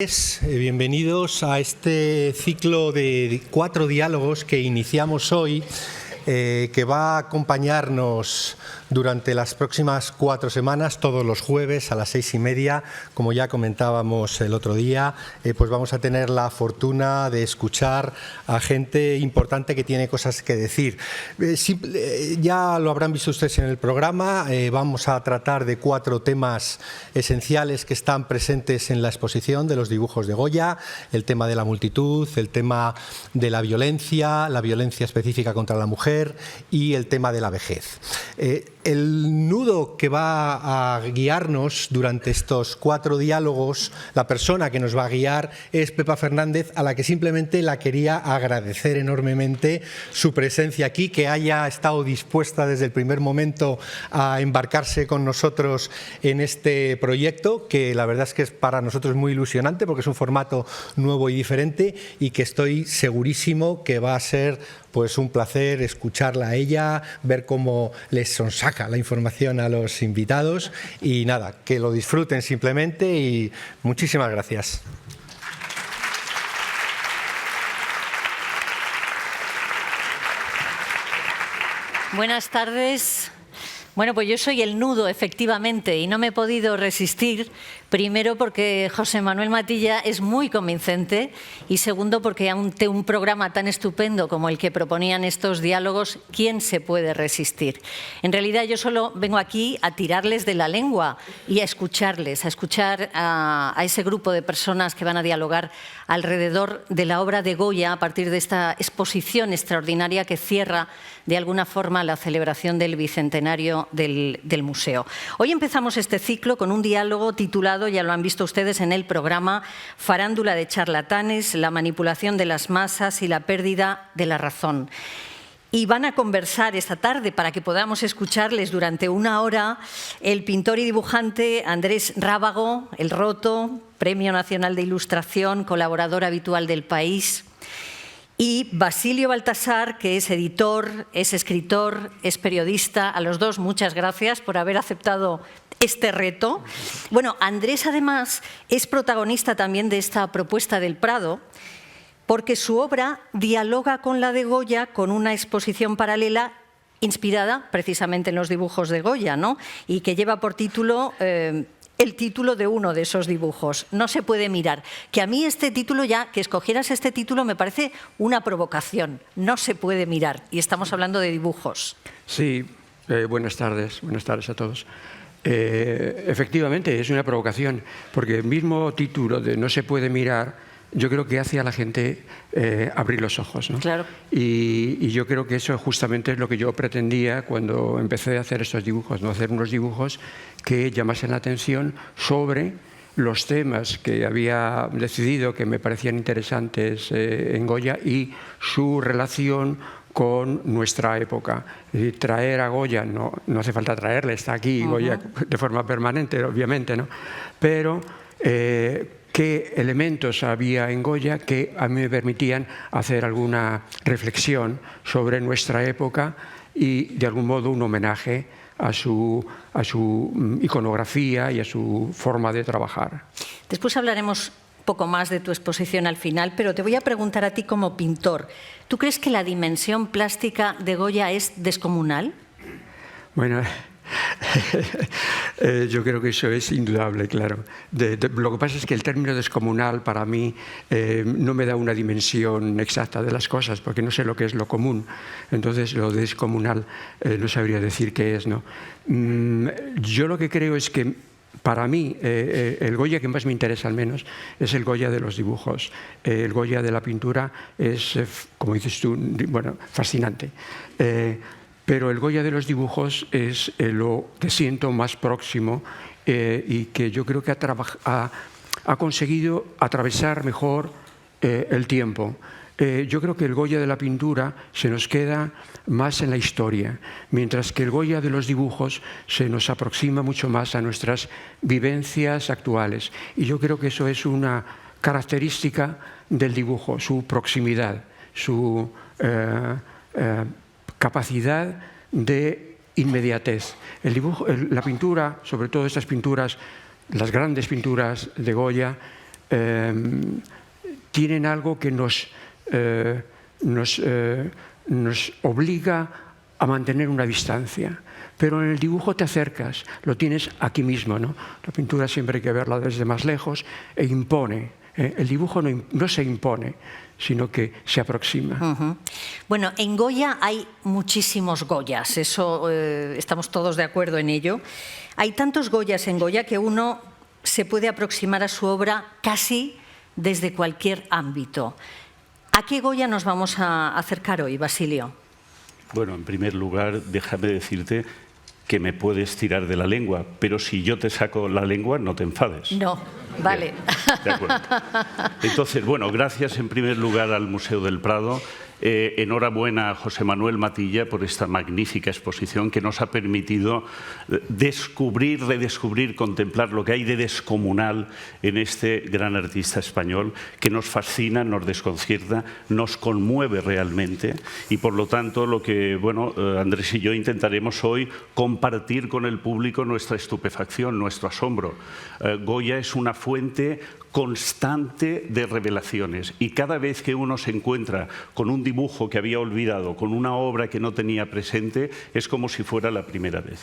Bienvenidos a este ciclo de 4 diálogos que iniciamos hoy, que va a acompañarnos durante las próximas 4 semanas, todos los jueves a las 6:30, como ya comentábamos el otro día, pues vamos a tener la fortuna de escuchar a gente importante que tiene cosas que decir. Ya lo habrán visto ustedes en el programa, vamos a tratar de 4 temas esenciales que están presentes en la exposición de los dibujos de Goya: el tema de la multitud, el tema de la violencia específica contra la mujer y el tema de la vejez. El nudo que va a guiarnos durante estos 4 diálogos, la persona que nos va a guiar es Pepa Fernández, a la que simplemente la quería agradecer enormemente su presencia aquí, que haya estado dispuesta desde el primer momento a embarcarse con nosotros en este proyecto, que la verdad es que es para nosotros muy ilusionante porque es un formato nuevo y diferente, y que estoy segurísimo que va a ser pues un placer escucharla a ella, ver cómo les sonsaca la información a los invitados, y nada, que lo disfruten simplemente, y muchísimas gracias. Buenas tardes. Bueno, pues yo soy el nudo, efectivamente, y no me he podido resistir, primero porque José Manuel Matilla es muy convincente, y segundo porque ante un programa tan estupendo como el que proponían estos diálogos, ¿quién se puede resistir? En realidad yo solo vengo aquí a tirarles de la lengua y a escucharles, a escuchar a ese grupo de personas que van a dialogar alrededor de la obra de Goya a partir de esta exposición extraordinaria que cierra de alguna forma la celebración del bicentenario del museo. Hoy empezamos este ciclo con un diálogo titulado, ya lo han visto ustedes en el programa, Farándula de charlatanes, la manipulación de las masas y la pérdida de la razón. Y van a conversar esta tarde, para que podamos escucharles durante 1 hora, el pintor y dibujante Andrés Rábago, El Roto, Premio Nacional de Ilustración, colaborador habitual del País, y Basilio Baltasar, que es editor, es escritor, es periodista. A los dos, muchas gracias por haber aceptado este reto. Bueno, Andrés además es protagonista también de esta propuesta del Prado, porque su obra dialoga con la de Goya con una exposición paralela inspirada precisamente en los dibujos de Goya, ¿no? Y que lleva por título el título de uno de esos dibujos, No se puede mirar. Que a mí este título, ya que escogieras este título, me parece una provocación. No se puede mirar. Y estamos hablando de dibujos. Sí, buenas tardes a todos. Efectivamente, es una provocación, porque el mismo título de No se puede mirar, yo creo que hace a la gente abrir los ojos, ¿no? Claro. Y yo creo que eso justamente es lo que yo pretendía cuando empecé a hacer estos dibujos, ¿no? Hacer unos dibujos que llamasen la atención sobre los temas que había decidido que me parecían interesantes en Goya y su relación con nuestra época. Y traer a Goya, no hace falta traerle, está aquí Goya de forma permanente, obviamente, ¿no? Pero qué elementos había en Goya que a mí me permitían hacer alguna reflexión sobre nuestra época y, de algún modo, un homenaje a su iconografía y a su forma de trabajar. Después hablaremos poco más de tu exposición al final, pero te voy a preguntar a ti como pintor. ¿Tú crees que la dimensión plástica de Goya es descomunal? Bueno, yo creo que eso es indudable, claro. Lo que pasa es que el término descomunal para mí no me da una dimensión exacta de las cosas, porque no sé lo que es lo común. Entonces, lo descomunal no sabría decir qué es, ¿no? Yo lo que creo es que, para mí, el Goya que más me interesa, al menos, es el Goya de los dibujos. El Goya de la pintura es, como dices tú, bueno, fascinante. Pero el Goya de los dibujos es lo que siento más próximo y que yo creo que ha conseguido atravesar mejor el tiempo. Yo creo que el Goya de la pintura se nos queda más en la historia, mientras que el Goya de los dibujos se nos aproxima mucho más a nuestras vivencias actuales. Y yo creo que eso es una característica del dibujo, su proximidad, su capacidad de inmediatez. El dibujo, la pintura, sobre todo estas pinturas, las grandes pinturas de Goya, tienen algo que nos obliga a mantener una distancia. Pero en el dibujo te acercas, lo tienes aquí mismo, ¿no? La pintura siempre hay que verla desde más lejos e impone. El dibujo no se impone, sino que se aproxima. Bueno, en Goya hay muchísimos Goyas, eso estamos todos de acuerdo en ello. Hay tantos Goyas en Goya que uno se puede aproximar a su obra casi desde cualquier ámbito. ¿A qué Goya nos vamos a acercar hoy, Basilio? Bueno, en primer lugar, déjame decirte que me puedes tirar de la lengua, pero si yo te saco la lengua, no te enfades. No, vale. Bien, de acuerdo. Entonces, bueno, gracias en primer lugar al Museo del Prado. Enhorabuena a José Manuel Matilla por esta magnífica exposición que nos ha permitido descubrir, redescubrir, contemplar lo que hay de descomunal en este gran artista español que nos fascina, nos desconcierta, nos conmueve realmente y por lo tanto lo que bueno, Andrés y yo intentaremos hoy compartir con el público nuestra estupefacción, nuestro asombro. Goya es una fuente constante de revelaciones y cada vez que uno se encuentra con un dibujo que había olvidado, con una obra que no tenía presente, es como si fuera la primera vez.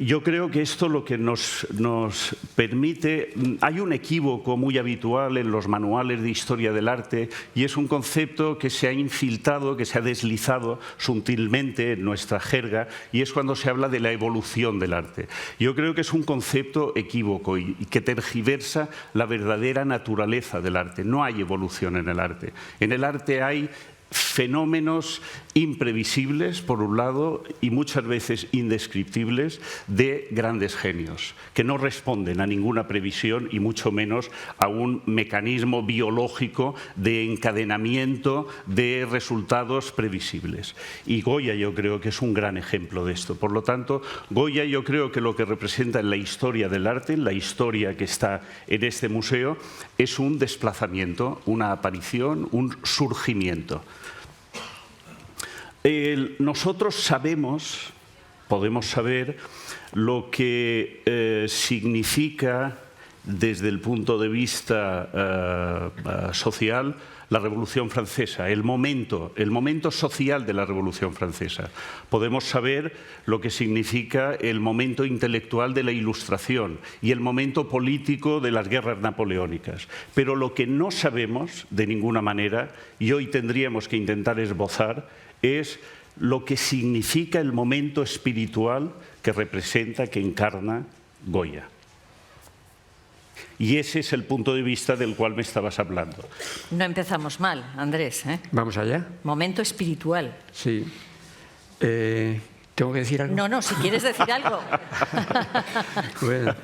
Yo creo que esto lo que nos permite, hay un equívoco muy habitual en los manuales de historia del arte y es un concepto que se ha infiltrado, que se ha deslizado sutilmente en nuestra jerga y es cuando se habla de la evolución del arte. Yo creo que es un concepto equívoco y que tergiversa la verdadera naturaleza del arte. No hay evolución en el arte. En el arte hay fenómenos imprevisibles, por un lado, y muchas veces indescriptibles, de grandes genios, que no responden a ninguna previsión y mucho menos a un mecanismo biológico de encadenamiento de resultados previsibles. Y Goya yo creo que es un gran ejemplo de esto. Por lo tanto, Goya yo creo que lo que representa en la historia del arte, en la historia que está en este museo, es un desplazamiento, una aparición, un surgimiento. Nosotros sabemos, podemos saber lo que significa desde el punto de vista social la Revolución Francesa, el momento social de la Revolución Francesa. Podemos saber lo que significa el momento intelectual de la Ilustración y el momento político de las guerras napoleónicas. Pero lo que no sabemos de ninguna manera, y hoy tendríamos que intentar esbozar, es lo que significa el momento espiritual que representa, que encarna Goya. Y ese es el punto de vista del cual me estabas hablando. No empezamos mal, Andrés, ¿eh? ¿Vamos allá? Momento espiritual. Sí. ¿Tengo que decir algo? No, si quieres decir algo. Bueno,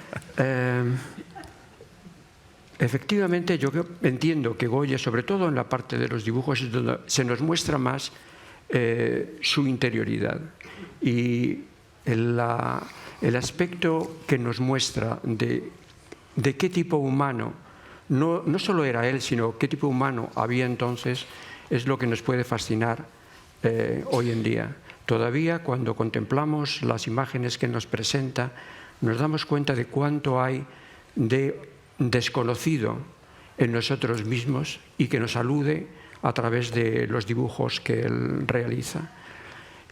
efectivamente, yo entiendo que Goya, sobre todo en la parte de los dibujos, es donde se nos muestra más su interioridad y el aspecto que nos muestra de qué tipo humano, no solo era él, sino qué tipo humano había entonces, es lo que nos puede fascinar hoy en día. Todavía cuando contemplamos las imágenes que nos presenta, nos damos cuenta de cuánto hay de desconocido en nosotros mismos y que nos alude a través de los dibujos que él realiza.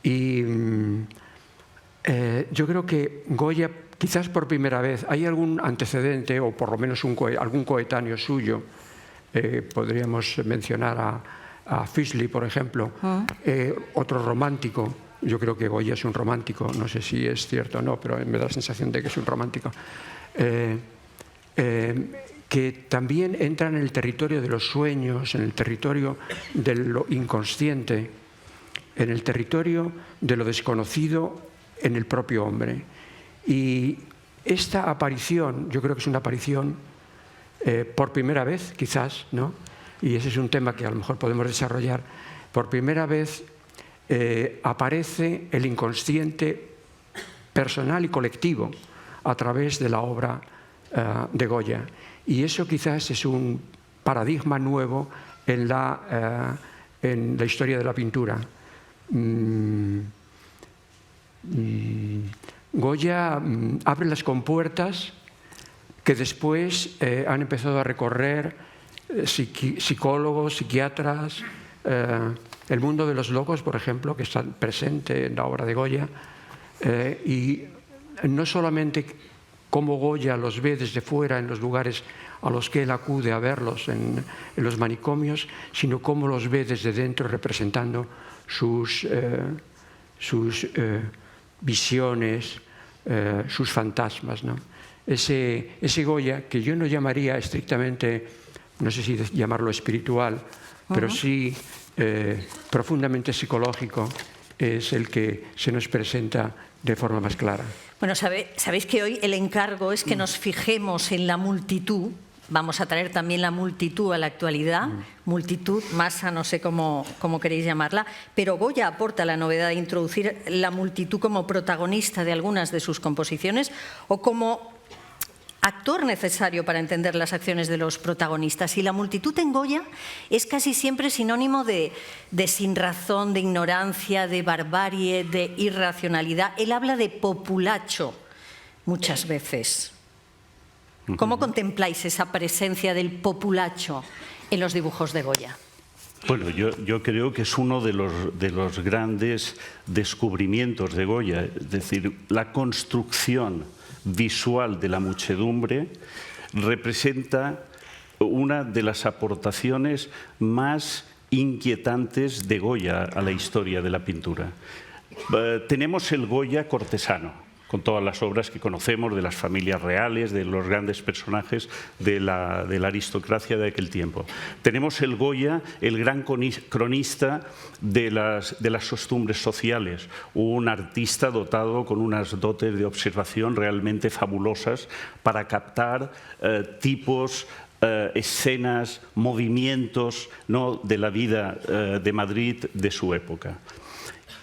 Y yo creo que Goya, quizás por primera vez, hay algún antecedente, o por lo menos algún coetáneo suyo, podríamos mencionar a Fischli, por ejemplo, otro romántico. Yo creo que Goya es un romántico, no sé si es cierto o no, pero me da la sensación de que es un romántico. Que también entra en el territorio de los sueños, en el territorio de lo inconsciente, en el territorio de lo desconocido en el propio hombre. Y esta aparición, yo creo que es una aparición por primera vez, quizás, ¿no? Y ese es un tema que a lo mejor podemos desarrollar. Por primera vez aparece el inconsciente personal y colectivo a través de la obra de Goya. Y eso quizás es un paradigma nuevo en la historia de la pintura. Goya abre las compuertas que después han empezado a recorrer psicólogos, psiquiatras, el mundo de los locos, por ejemplo, que está presente en la obra de Goya, y no solamente cómo Goya los ve desde fuera en los lugares a los que él acude a verlos en los manicomios, sino cómo los ve desde dentro representando sus visiones, sus fantasmas, ¿no? Ese Goya, que yo no llamaría estrictamente, no sé si llamarlo espiritual, pero sí profundamente psicológico, es el que se nos presenta de forma más clara. Bueno, sabéis que hoy el encargo es que nos fijemos en la multitud. Vamos a traer también la multitud a la actualidad, multitud, masa, no sé cómo queréis llamarla, pero Goya aporta la novedad de introducir la multitud como protagonista de algunas de sus composiciones o como actor necesario para entender las acciones de los protagonistas. Y la multitud en Goya es casi siempre sinónimo de sinrazón, de ignorancia, de barbarie, de irracionalidad. Él habla de populacho muchas veces. ¿Cómo contempláis esa presencia del populacho en los dibujos de Goya? Bueno, yo creo que es uno de los grandes descubrimientos de Goya, es decir, la construcción visual de la muchedumbre representa una de las aportaciones más inquietantes de Goya a la historia de la pintura. Tenemos el Goya cortesano, con todas las obras que conocemos de las familias reales, de los grandes personajes de la aristocracia de aquel tiempo. Tenemos el Goya, el gran cronista de las costumbres sociales, un artista dotado con unas dotes de observación realmente fabulosas para captar tipos, escenas, movimientos, ¿no?, de la vida de Madrid de su época.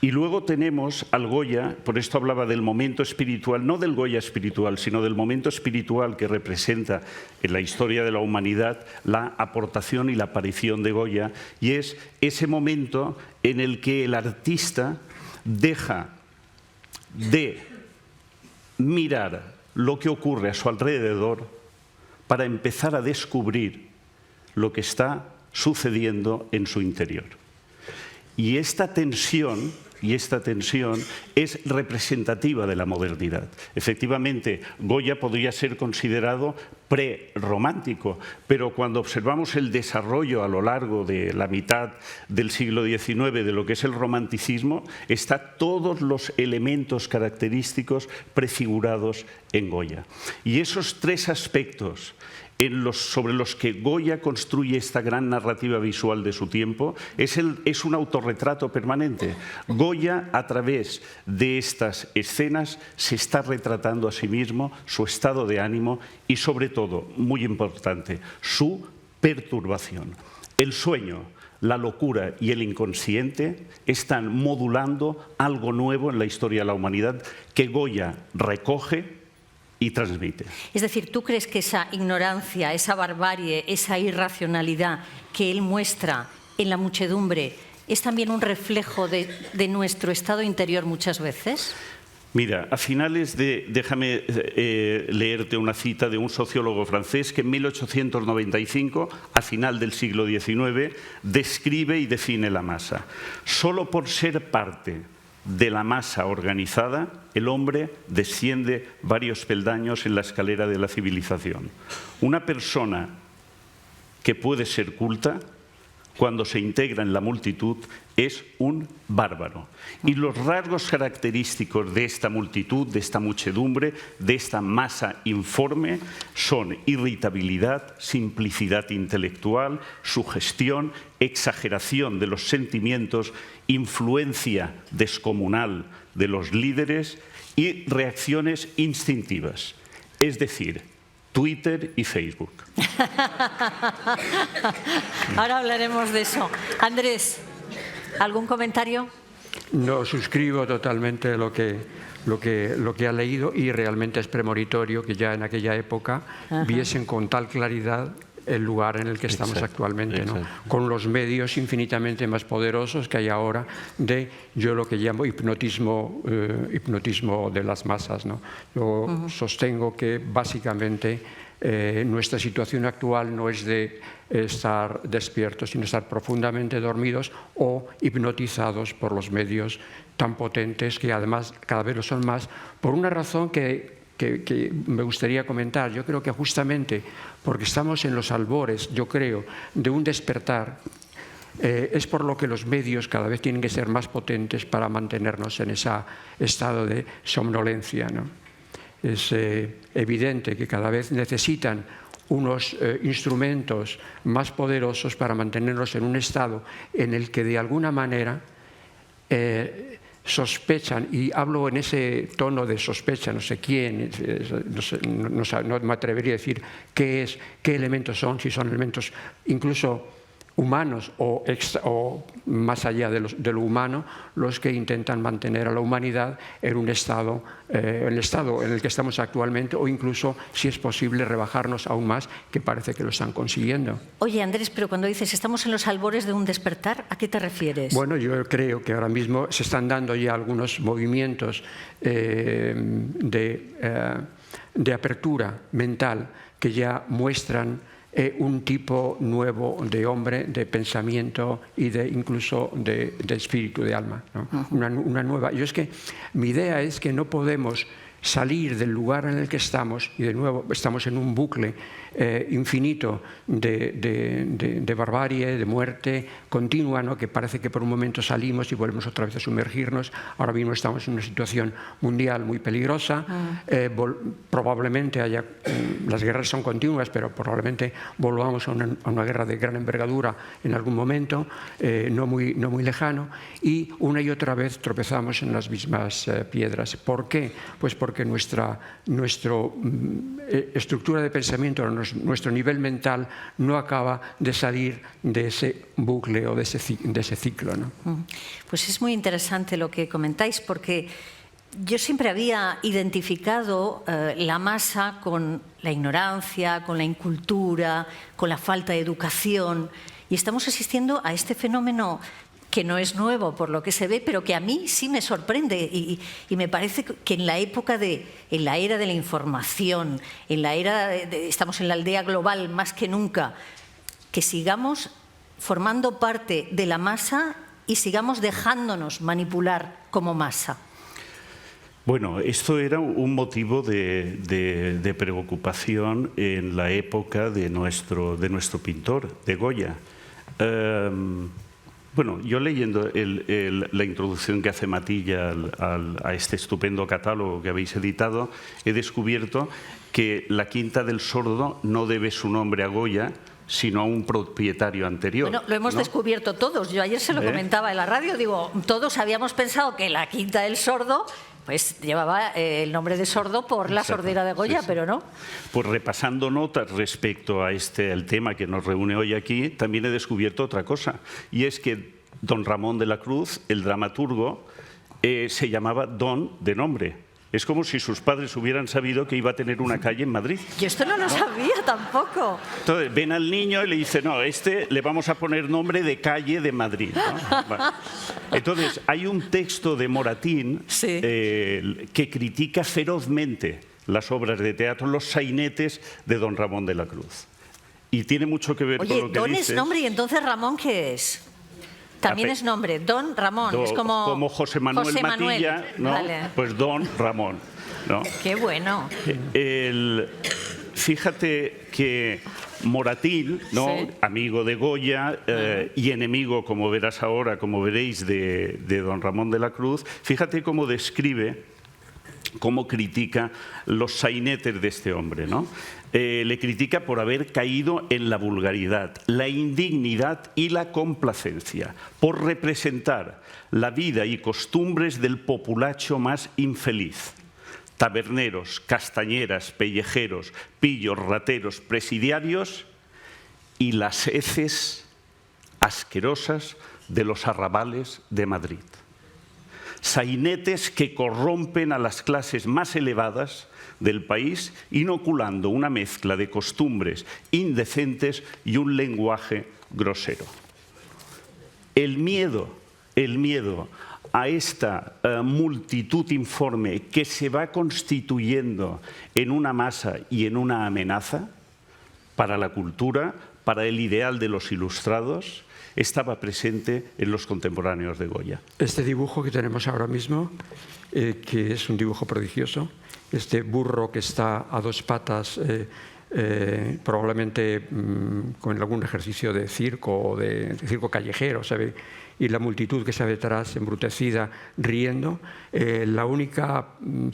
Y luego tenemos al Goya, por esto hablaba del momento espiritual, no del Goya espiritual, sino del momento espiritual que representa en la historia de la humanidad la aportación y la aparición de Goya, y es ese momento en el que el artista deja de mirar lo que ocurre a su alrededor para empezar a descubrir lo que está sucediendo en su interior. Y esta tensión es representativa de la modernidad. Efectivamente, Goya podría ser considerado prerromántico, pero cuando observamos el desarrollo a lo largo de la mitad del siglo XIX de lo que es el romanticismo, están todos los elementos característicos prefigurados en Goya. Y esos tres aspectos sobre los que Goya construye esta gran narrativa visual de su tiempo, es un autorretrato permanente. Goya, a través de estas escenas, se está retratando a sí mismo, su estado de ánimo y, sobre todo, muy importante, su perturbación. El sueño, la locura y el inconsciente están modulando algo nuevo en la historia de la humanidad que Goya recoge y transmite. Es decir, ¿tú crees que esa ignorancia, esa barbarie, esa irracionalidad que él muestra en la muchedumbre es también un reflejo de nuestro estado interior muchas veces? Mira, a finales déjame leerte una cita de un sociólogo francés que en 1895, a final del siglo XIX, describe y define la masa. Solo por ser parte de la masa organizada, el hombre desciende varios peldaños en la escalera de la civilización. Una persona que puede ser culta, cuando se integra en la multitud, es un bárbaro. Y los rasgos característicos de esta multitud, de esta muchedumbre, de esta masa informe, son irritabilidad, simplicidad intelectual, sugestión, exageración de los sentimientos, influencia descomunal de los líderes y reacciones instintivas. Es decir, Twitter y Facebook. Ahora hablaremos de eso. Andrés, ¿algún comentario? No, suscribo totalmente lo que ha leído, y realmente es premonitorio que ya en aquella época viesen con tal claridad el lugar en el que estamos actualmente, ¿no? Con los medios infinitamente más poderosos que hay ahora de, yo lo que llamo hipnotismo de las masas, ¿no? Yo sostengo que básicamente nuestra situación actual no es de estar despiertos, sino estar profundamente dormidos o hipnotizados por los medios tan potentes que además cada vez lo son más, por una razón que me gustaría comentar. Yo creo que justamente porque estamos en los albores, yo creo, de un despertar, es por lo que los medios cada vez tienen que ser más potentes para mantenernos en ese estado de somnolencia, ¿no? Es evidente que cada vez necesitan unos instrumentos más poderosos para mantenernos en un estado en el que de alguna manera sospechan, y hablo en ese tono de sospecha, no sé quién, no me atrevería a decir qué elementos son, si son elementos incluso humanos o más allá de lo humano, los que intentan mantener a la humanidad en un estado, el estado en el que estamos actualmente, o incluso, si es posible, rebajarnos aún más, que parece que lo están consiguiendo. Oye, Andrés, pero cuando dices estamos en los albores de un despertar, ¿a qué te refieres? Bueno, yo creo que ahora mismo se están dando ya algunos movimientos de apertura mental que ya muestran un tipo nuevo de hombre, de pensamiento y incluso de espíritu, de alma, ¿no? Una nueva. Yo es que mi idea es que no podemos salir del lugar en el que estamos, y de nuevo estamos en un bucle infinito de barbarie, de muerte continua, ¿no? Que parece que por un momento salimos y volvemos otra vez a sumergirnos. Ahora mismo estamos en una situación mundial muy peligrosa. Probablemente haya, las guerras son continuas, pero probablemente volvamos a una guerra de gran envergadura en algún momento, no muy lejano, y una y otra vez tropezamos en las mismas piedras. ¿Por qué? Pues porque nuestra estructura de pensamiento, nuestro nivel mental no acaba de salir de ese bucle o de ese ciclo, ¿no? Pues es muy interesante lo que comentáis, porque yo siempre había identificado la masa con la ignorancia, con la incultura, con la falta de educación, y estamos asistiendo a este fenómeno que no es nuevo por lo que se ve, pero que a mí sí me sorprende, y me parece que en la época en la era de la información, en la era estamos en la aldea global más que nunca, que sigamos formando parte de la masa y sigamos dejándonos manipular como masa. Bueno, esto era un motivo de preocupación en la época de nuestro pintor, de Goya. Bueno, yo leyendo la introducción que hace Matilla a este estupendo catálogo que habéis editado, he descubierto que la Quinta del Sordo no debe su nombre a Goya, sino a un propietario anterior. Bueno, lo hemos descubierto todos. Yo ayer se lo comentaba en la radio, digo, todos habíamos pensado que la Quinta del Sordo pues llevaba el nombre de Sordo por la sordera de Goya, sí. Pero no. Pues repasando notas respecto a al tema que nos reúne hoy aquí, también he descubierto otra cosa, y es que don Ramón de la Cruz, el dramaturgo, se llamaba Don de nombre. Es como si sus padres hubieran sabido que iba a tener una calle en Madrid. Yo esto no lo sabía tampoco. Entonces ven al niño y le dicen, no, le vamos a poner nombre de calle de Madrid, ¿no? Bueno. Entonces hay un texto de Moratín, sí, que critica ferozmente las obras de teatro, los sainetes de don Ramón de la Cruz. Y tiene mucho que ver con lo que Don dices. Es nombre, y entonces Ramón, ¿qué es? También es nombre, Don Ramón. Es como José Manuel Matilla, ¿no? Vale. Pues Don Ramón, ¿no? Qué bueno. Fíjate que Moratín, ¿no? Sí. Amigo de Goya y enemigo, como verás ahora, como veréis, de don Ramón de la Cruz, fíjate cómo describe, cómo critica los sainetes de este hombre, ¿no? Le critica por haber caído en la vulgaridad, la indignidad y la complacencia, por representar la vida y costumbres del populacho más infeliz. Taberneros, castañeras, pellejeros, pillos, rateros, presidiarios y las heces asquerosas de los arrabales de Madrid. Sainetes que corrompen a las clases más elevadas del país, inoculando una mezcla de costumbres indecentes y un lenguaje grosero. El miedo a esta multitud informe que se va constituyendo en una masa y en una amenaza para la cultura, para el ideal de los ilustrados, estaba presente en los contemporáneos de Goya. Este dibujo que tenemos ahora mismo, que es un dibujo prodigioso, este burro que está a dos patas, probablemente con algún ejercicio de circo o de circo callejero, ¿sabe? Y la multitud que está detrás, embrutecida, riendo, la única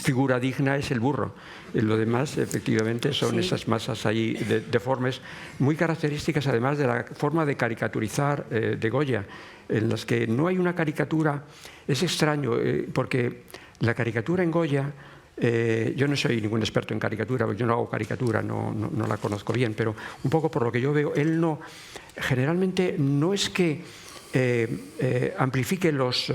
figura digna es el burro. Lo demás, efectivamente, son esas masas ahí deformes, muy características además de la forma de caricaturizar de Goya, en las que no hay una caricatura. Es extraño, porque la caricatura en Goya, yo no soy ningún experto en caricatura, porque yo no hago caricatura, no la conozco bien, pero un poco por lo que yo veo, él generalmente no es que amplifique los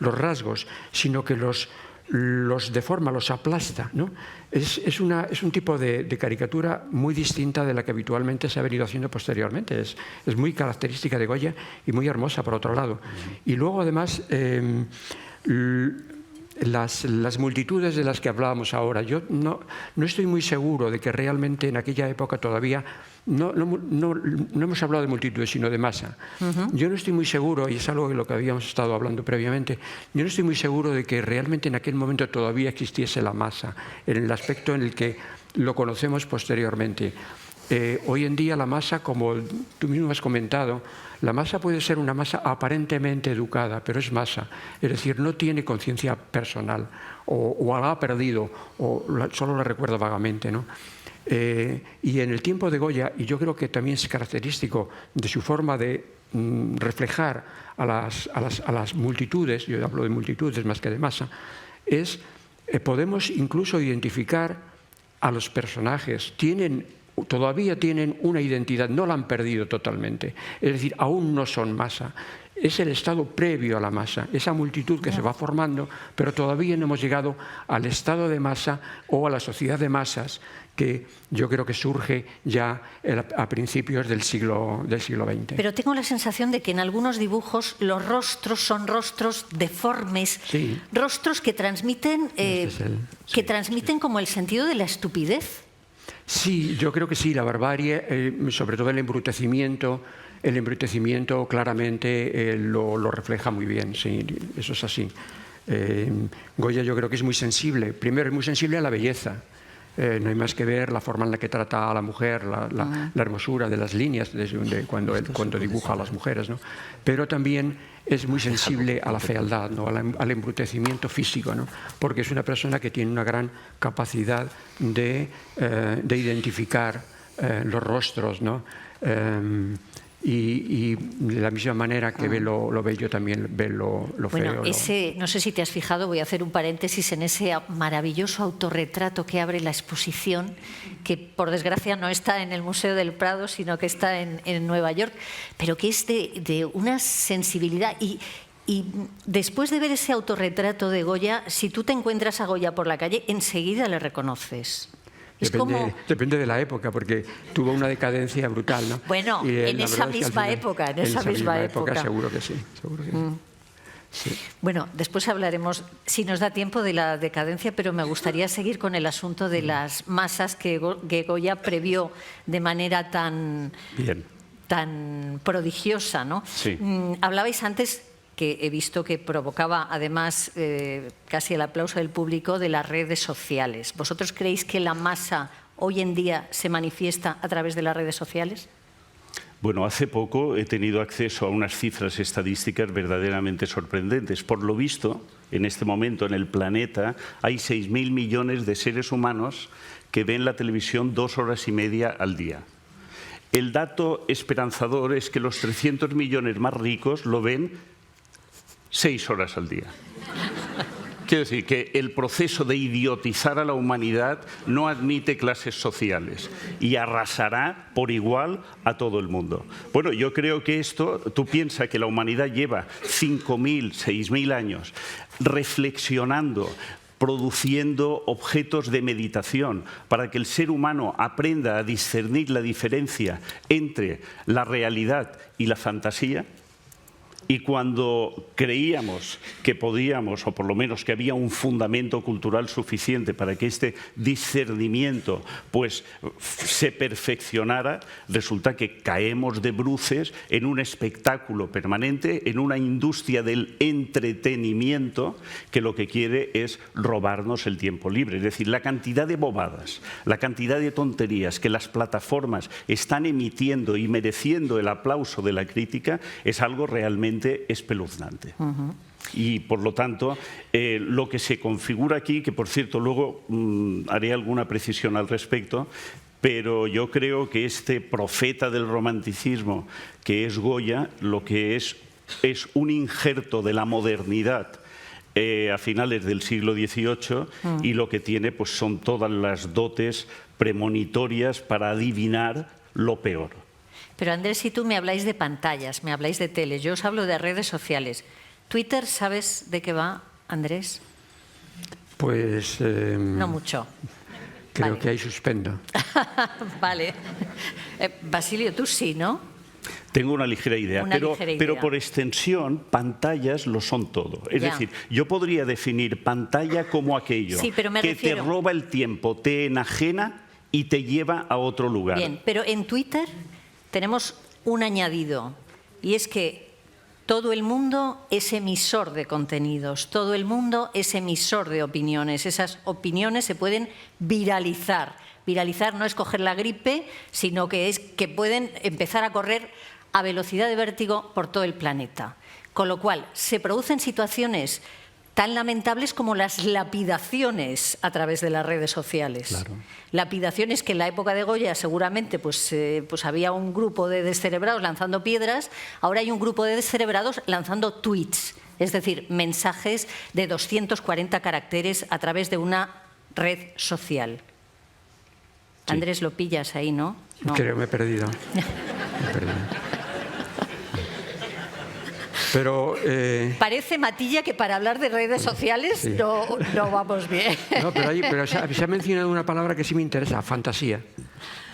rasgos, sino que los deforma, los aplasta, ¿no? Es un tipo de caricatura muy distinta de la que habitualmente se ha venido haciendo posteriormente. Es muy característica de Goya y muy hermosa, por otro lado. Y luego, además, las multitudes de las que hablábamos ahora, yo no estoy muy seguro de que realmente en aquella época todavía no hemos hablado de multitudes, sino de masa. Yo no estoy muy seguro, y es algo de lo que habíamos estado hablando previamente, yo no estoy muy seguro de que realmente en aquel momento todavía existiese la masa, en el aspecto en el que lo conocemos posteriormente. Hoy en día la masa, como tú mismo has comentado, la masa puede ser una masa aparentemente educada, pero es masa. Es decir, no tiene conciencia personal, o la ha perdido, o solo la recuerda vagamente, ¿no? Y en el tiempo de Goya, y yo creo que también es característico de su forma de reflejar a las multitudes, yo hablo de multitudes más que de masa, podemos incluso identificar a los personajes. Todavía tienen una identidad, no la han perdido totalmente. Es decir, aún no son masa. Es el estado previo a la masa, esa multitud que se va formando, pero todavía no hemos llegado al estado de masa o a la sociedad de masas que yo creo que surge ya a principios del siglo XX. Pero tengo la sensación de que en algunos dibujos los rostros son rostros deformes, sí. Rostros que transmiten, como el sentido de la estupidez. Sí, yo creo que sí, la barbarie, sobre todo el embrutecimiento claramente lo refleja muy bien, sí, eso es así. Goya yo creo que es muy sensible, primero es muy sensible a la belleza. No hay más que ver la forma en la que trata a la mujer, la hermosura de las líneas cuando dibuja a las mujeres, ¿no? Pero también es muy sensible a la fealdad, ¿no? al embrutecimiento físico, ¿no? Porque es una persona que tiene una gran capacidad de identificar los rostros, ¿no? Y de la misma manera que ve lo bello, también ve lo feo. Bueno, no sé si te has fijado, voy a hacer un paréntesis en ese maravilloso autorretrato que abre la exposición, que por desgracia no está en el Museo del Prado, sino que está en Nueva York, pero que es de una sensibilidad. Y después de ver ese autorretrato de Goya, si tú te encuentras a Goya por la calle, enseguida le reconoces. Depende de la época, porque tuvo una decadencia brutal, ¿no? Bueno, en esa misma época, seguro que sí. Sí. Bueno, después hablaremos, si nos da tiempo, de la decadencia, pero me gustaría seguir con el asunto de las masas que Goya previó de manera tan prodigiosa, ¿no? Sí. Hablabais antes, que he visto que provocaba además casi el aplauso del público, de las redes sociales. ¿Vosotros creéis que la masa hoy en día se manifiesta a través de las redes sociales? Bueno, hace poco he tenido acceso a unas cifras estadísticas verdaderamente sorprendentes. Por lo visto, en este momento en el planeta hay 6.000 millones de seres humanos que ven la televisión 2 horas y media al día. El dato esperanzador es que los 300 millones más ricos lo ven 6 horas al día. Quiero decir que el proceso de idiotizar a la humanidad no admite clases sociales y arrasará por igual a todo el mundo. Bueno, yo creo que esto, tú piensas que la humanidad lleva 5.000, 6.000 años reflexionando, produciendo objetos de meditación para que el ser humano aprenda a discernir la diferencia entre la realidad y la fantasía. Y cuando creíamos que podíamos, o por lo menos que había un fundamento cultural suficiente para que este discernimiento pues, se perfeccionara, resulta que caemos de bruces en un espectáculo permanente, en una industria del entretenimiento que lo que quiere es robarnos el tiempo libre. Es decir, la cantidad de bobadas, la cantidad de tonterías que las plataformas están emitiendo y mereciendo el aplauso de la crítica es algo realmente espeluznante. Y por lo tanto, lo que se configura aquí, que por cierto luego haré alguna precisión al respecto, pero yo creo que este profeta del romanticismo que es Goya, lo que es un injerto de la modernidad a finales del siglo XVIII y lo que tiene pues, son todas las dotes premonitorias para adivinar lo peor. Pero Andrés y tú me habláis de pantallas, me habláis de tele, yo os hablo de redes sociales. ¿Twitter sabes de qué va, Andrés? Pues... no mucho. Creo Vale. que ahí suspendo. Vale. Basilio, tú sí, ¿no? Tengo una ligera idea, pero por extensión, pantallas lo son todo. Es decir, yo podría definir pantalla como aquello que te roba el tiempo, te enajena y te lleva a otro lugar. Bien, pero en Twitter tenemos un añadido, y es que todo el mundo es emisor de contenidos, todo el mundo es emisor de opiniones. Esas opiniones se pueden viralizar. Viralizar no es coger la gripe, sino que es que pueden empezar a correr a velocidad de vértigo por todo el planeta. Con lo cual, se producen situaciones tan lamentables como las lapidaciones a través de las redes sociales. Claro. Lapidaciones que en la época de Goya seguramente pues había un grupo de descerebrados lanzando piedras, ahora hay un grupo de descerebrados lanzando tweets, es decir, mensajes de 240 caracteres a través de una red social. Sí. Andrés, lo pillas ahí, ¿no? No. Creo que me he perdido. Pero, parece, Matilla, que para hablar de redes sociales sí. no vamos bien. No, pero se ha mencionado una palabra que sí me interesa, fantasía.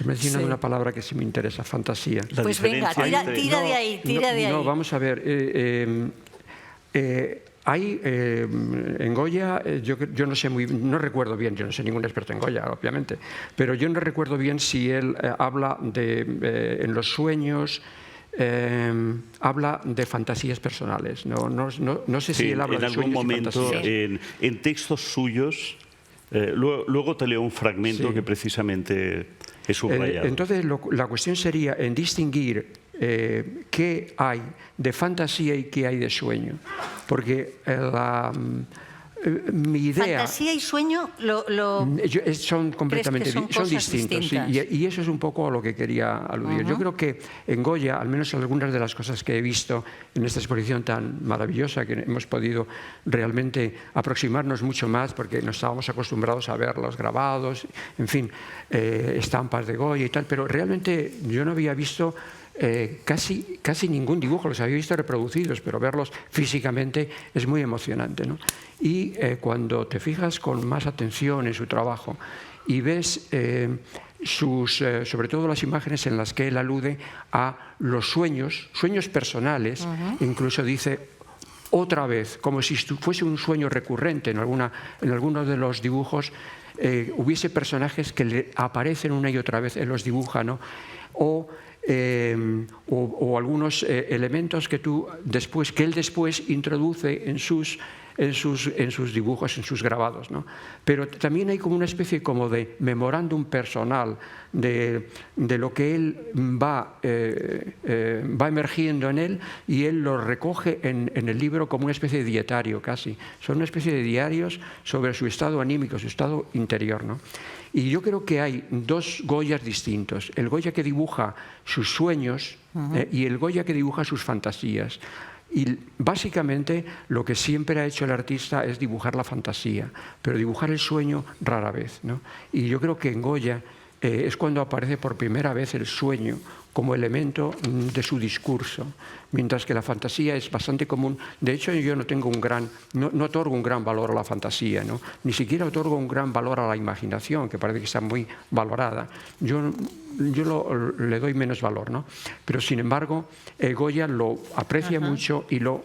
He mencionado una palabra que sí me interesa, fantasía. Pues venga, tira de ahí, tira de ahí. No, vamos a ver. Hay en Goya, yo no sé no recuerdo bien, yo no soy ningún experto en Goya, obviamente, pero yo no recuerdo bien si él habla en los sueños. Habla de fantasías personales. No sé si él habla de sueños en algún momento, en textos suyos, luego te leo un fragmento que precisamente es subrayado. Entonces, la cuestión sería en distinguir qué hay de fantasía y qué hay de sueño. Porque mi idea... Fantasía y sueño son completamente son distintos. Y eso es un poco a lo que quería aludir. Yo creo que en Goya, al menos algunas de las cosas que he visto en esta exposición tan maravillosa, que hemos podido realmente aproximarnos mucho más, porque no estábamos acostumbrados a ver los grabados, en fin, estampas de Goya y tal, pero realmente yo no había visto... casi ningún dibujo, los había visto reproducidos, pero verlos físicamente es muy emocionante, ¿no? Y cuando te fijas con más atención en su trabajo y ves sobre todo las imágenes en las que él alude a los sueños personales, incluso dice otra vez, como si fuese un sueño recurrente en algunos de los dibujos, hubiese personajes que le aparecen una y otra vez, él los dibuja, ¿no? O algunos elementos que él después introduce en sus dibujos, en sus grabados, ¿no? Pero también hay como una especie como de memorándum personal de lo que él va emergiendo en él, y él lo recoge en el libro como una especie de dietario casi. Son una especie de diarios sobre su estado anímico, su estado interior, ¿no? Y yo creo que hay dos Goyas distintos. El Goya que dibuja sus sueños y el Goya que dibuja sus fantasías. Y básicamente lo que siempre ha hecho el artista es dibujar la fantasía, pero dibujar el sueño rara vez, ¿no? Y yo creo que en Goya es cuando aparece por primera vez el sueño como elemento de su discurso, mientras que la fantasía es bastante común. De hecho, yo no otorgo un gran valor a la fantasía, ¿no? Ni siquiera otorgo un gran valor a la imaginación, que parece que está muy valorada. Yo le doy menos valor, ¿no? Pero, sin embargo, Goya lo aprecia mucho y lo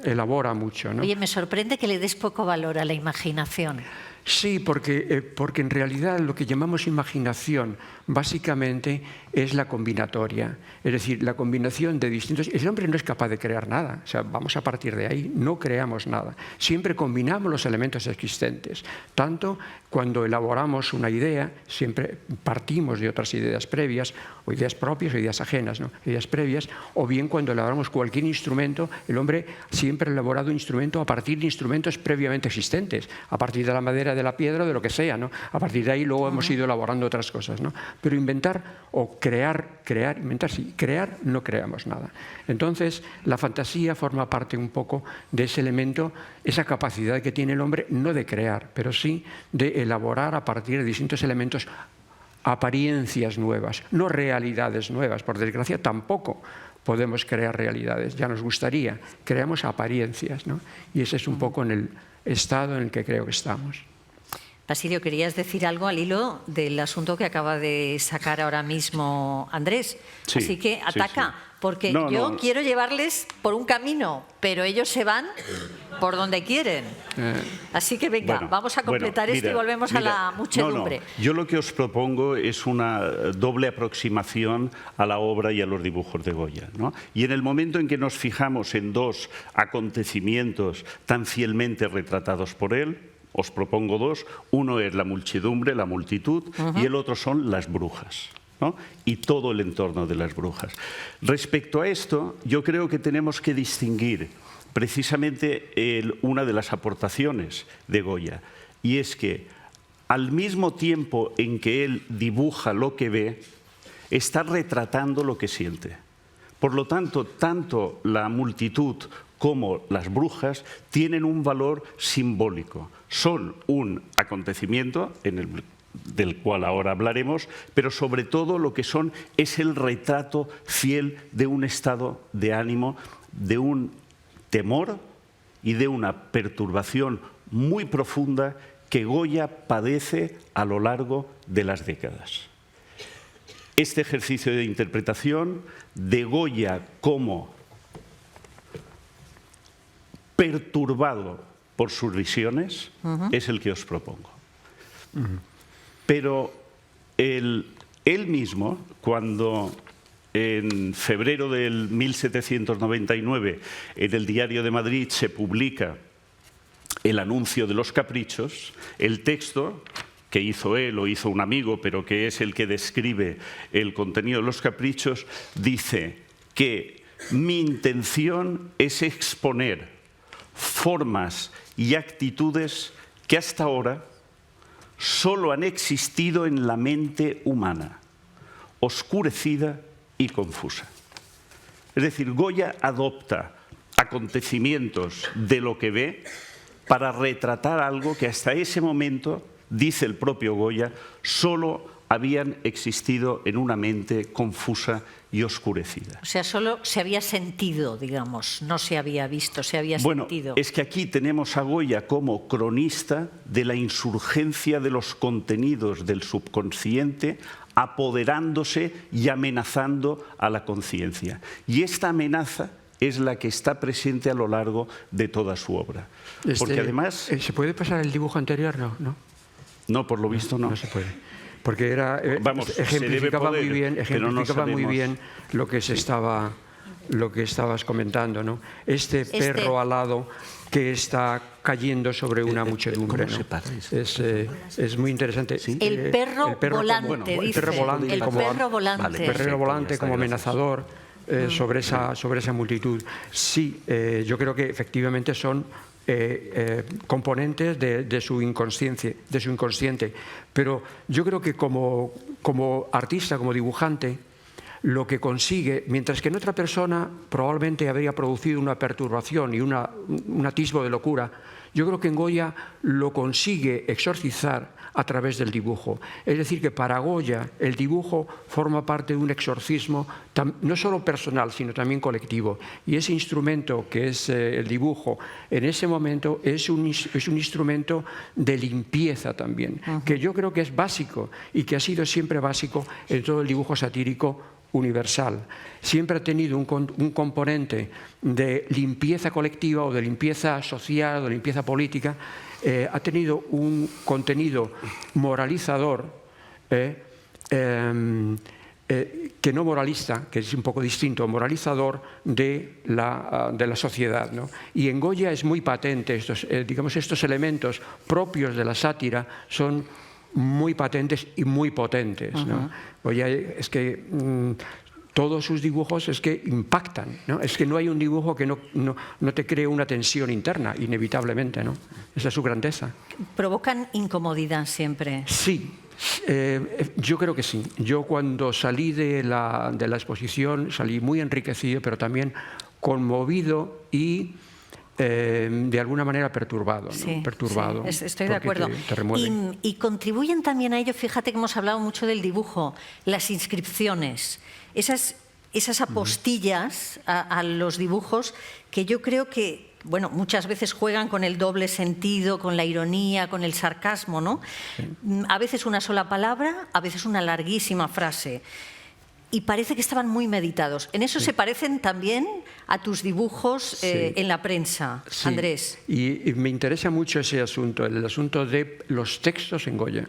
elabora mucho, ¿no? Oye, me sorprende que le des poco valor a la imaginación. Sí, porque en realidad lo que llamamos imaginación básicamente es la combinatoria, es decir, la combinación de distintos... El hombre no es capaz de crear nada, o sea, vamos a partir de ahí, no creamos nada, siempre combinamos los elementos existentes, tanto cuando elaboramos una idea, siempre partimos de otras ideas previas, o ideas propias o ideas ajenas, ¿no? Ideas previas, o bien cuando elaboramos cualquier instrumento, el hombre siempre ha elaborado un instrumento a partir de instrumentos previamente existentes, a partir de la madera, de la piedra o de lo que sea, ¿no? A partir de ahí luego hemos ido elaborando otras cosas, ¿no? Pero inventar o inventar sí, crear no creamos nada. Entonces, la fantasía forma parte un poco de ese elemento, esa capacidad que tiene el hombre, no de crear, pero sí de elaborar a partir de distintos elementos apariencias nuevas, no realidades nuevas. Por desgracia, tampoco podemos crear realidades, ya nos gustaría, creamos apariencias, ¿no? Y ese es un poco en el estado en el que creo que estamos. Basilio, querías decir algo al hilo del asunto que acaba de sacar ahora mismo Andrés. Sí, así que ataca, sí. Porque yo quiero llevarles por un camino, pero ellos se van por donde quieren. Así que venga, vamos a completar esto y volvemos a la muchedumbre. Yo lo que os propongo es una doble aproximación a la obra y a los dibujos de Goya, ¿no? Y en el momento en que nos fijamos en dos acontecimientos tan fielmente retratados por él, os propongo dos. Uno es la muchedumbre, la multitud, y el otro son las brujas, ¿no? Y todo el entorno de las brujas. Respecto a esto, yo creo que tenemos que distinguir precisamente una de las aportaciones de Goya, y es que al mismo tiempo en que él dibuja lo que ve, está retratando lo que siente. Por lo tanto, tanto la multitud como las brujas tienen un valor simbólico. Son un acontecimiento del cual ahora hablaremos, pero sobre todo lo que son es el retrato fiel de un estado de ánimo, de un temor y de una perturbación muy profunda que Goya padece a lo largo de las décadas. Este ejercicio de interpretación de Goya como perturbado por sus visiones es el que os propongo. Pero él mismo, cuando en febrero del 1799 en el Diario de Madrid se publica el anuncio de los caprichos, el texto que hizo él o hizo un amigo, pero que es el que describe el contenido de los caprichos, dice que mi intención es exponer formas y actitudes que hasta ahora solo han existido en la mente humana, oscurecida y confusa. Es decir, Goya adopta acontecimientos de lo que ve para retratar algo que hasta ese momento, dice el propio Goya, solo habían existido en una mente confusa y oscurecida. O sea, solo se había sentido, digamos, no se había visto, se había sentido. Bueno, es que aquí tenemos a Goya como cronista de la insurgencia de los contenidos del subconsciente apoderándose y amenazando a la conciencia. Y esta amenaza es la que está presente a lo largo de toda su obra. Porque además... ¿Se puede pasar el dibujo anterior? No. No, por lo visto no. No se puede. Porque era, ejemplificaba muy bien lo que estabas comentando, ¿no? Este perro alado que está cayendo sobre una muchedumbre, ¿no? Es muy interesante. ¿Sí? El perro volante, dice. El perro volante como amenazador sobre esa multitud. Sí, yo creo que efectivamente son componentes de su inconsciente. Pero yo creo que como artista, como dibujante, lo que consigue, mientras que en otra persona probablemente habría producido una perturbación y un atisbo de locura, Yo creo que en Goya lo consigue exorcizar a través del dibujo. Es decir, que para Goya el dibujo forma parte de un exorcismo no solo personal, sino también colectivo. Y ese instrumento que es el dibujo, en ese momento es un instrumento de limpieza también, que yo creo que es básico y que ha sido siempre básico en todo el dibujo satírico universal. Siempre ha tenido un componente de limpieza colectiva o de limpieza social o de limpieza política. Ha tenido un contenido moralizador que no moralista, que es un poco distinto, moralizador de la sociedad, ¿no? Y en Goya es muy patente, estos elementos propios de la sátira son muy patentes y muy potentes, ¿no? Goya es que todos sus dibujos es que impactan, ¿no? Es que no hay un dibujo que no te cree una tensión interna, inevitablemente, ¿no? Esa es su grandeza. ¿Provocan incomodidad siempre? Sí, yo creo que sí. Yo cuando salí de la exposición salí muy enriquecido, pero también conmovido y de alguna manera perturbado, ¿no? Sí, perturbado, sí, estoy de acuerdo. Te remueve. Y contribuyen también a ello, fíjate que hemos hablado mucho del dibujo, las inscripciones, esas apostillas a los dibujos que yo creo que, bueno, muchas veces juegan con el doble sentido, con la ironía, con el sarcasmo, ¿no? Sí. A veces una sola palabra, a veces una larguísima frase. Y parece que estaban muy meditados. En eso se parecen también a tus dibujos en la prensa, Andrés. Y me interesa mucho ese asunto, el asunto de los textos en Goya.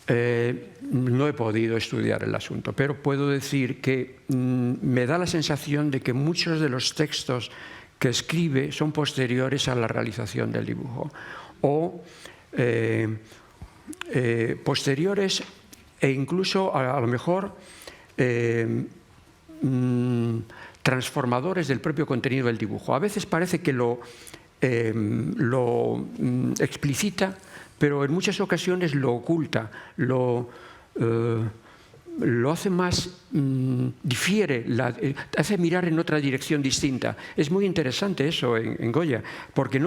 No he podido estudiar el asunto, pero puedo decir que me da la sensación de que muchos de los textos que escribe son posteriores a la realización del dibujo, o posteriores e incluso a lo mejor transformadores del propio contenido del dibujo. A veces parece que lo explicita, pero en muchas ocasiones lo oculta, lo hace más, difiere, hace mirar en otra dirección distinta. Es muy interesante eso en Goya, porque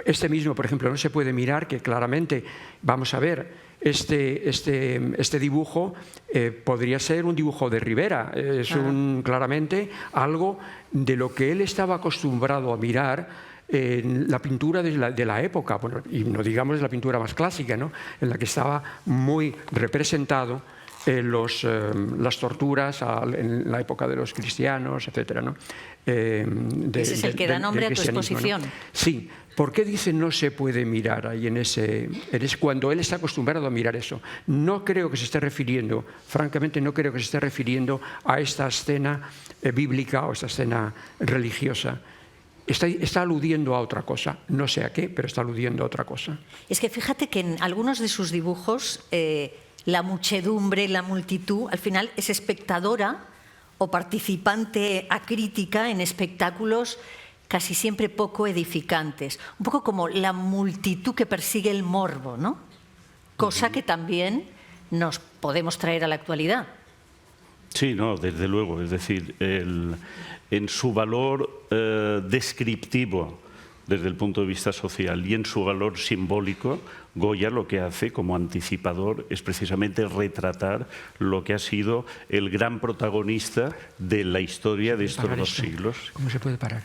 este mismo, por ejemplo, no se puede mirar que claramente, vamos a ver, este dibujo podría ser un dibujo de Rivera, es claramente algo de lo que él estaba acostumbrado a mirar en la pintura de la época, bueno, y no digamos la pintura más clásica, ¿no? En la que estaba muy representado las torturas en la época de los cristianos, etcétera, ¿no? Ese es el que da nombre a tu exposición, ¿no? Sí. ¿Por qué dice no se puede mirar ahí cuando él está acostumbrado a mirar eso? No creo que se esté refiriendo, francamente no creo que se esté refiriendo a esta escena bíblica o esta escena religiosa. Está aludiendo a otra cosa, no sé a qué, pero está aludiendo a otra cosa. Es que fíjate que en algunos de sus dibujos la muchedumbre, la multitud, al final es espectadora o participante acrítica en espectáculos casi siempre poco edificantes. Un poco como la multitud que persigue el morbo, ¿no? Cosa que también nos podemos traer a la actualidad. Sí, no, desde luego. Es decir, en su valor descriptivo desde el punto de vista social y en su valor simbólico, Goya lo que hace como anticipador es precisamente retratar lo que ha sido el gran protagonista de la historia de estos 2 siglos. ¿Cómo se puede parar?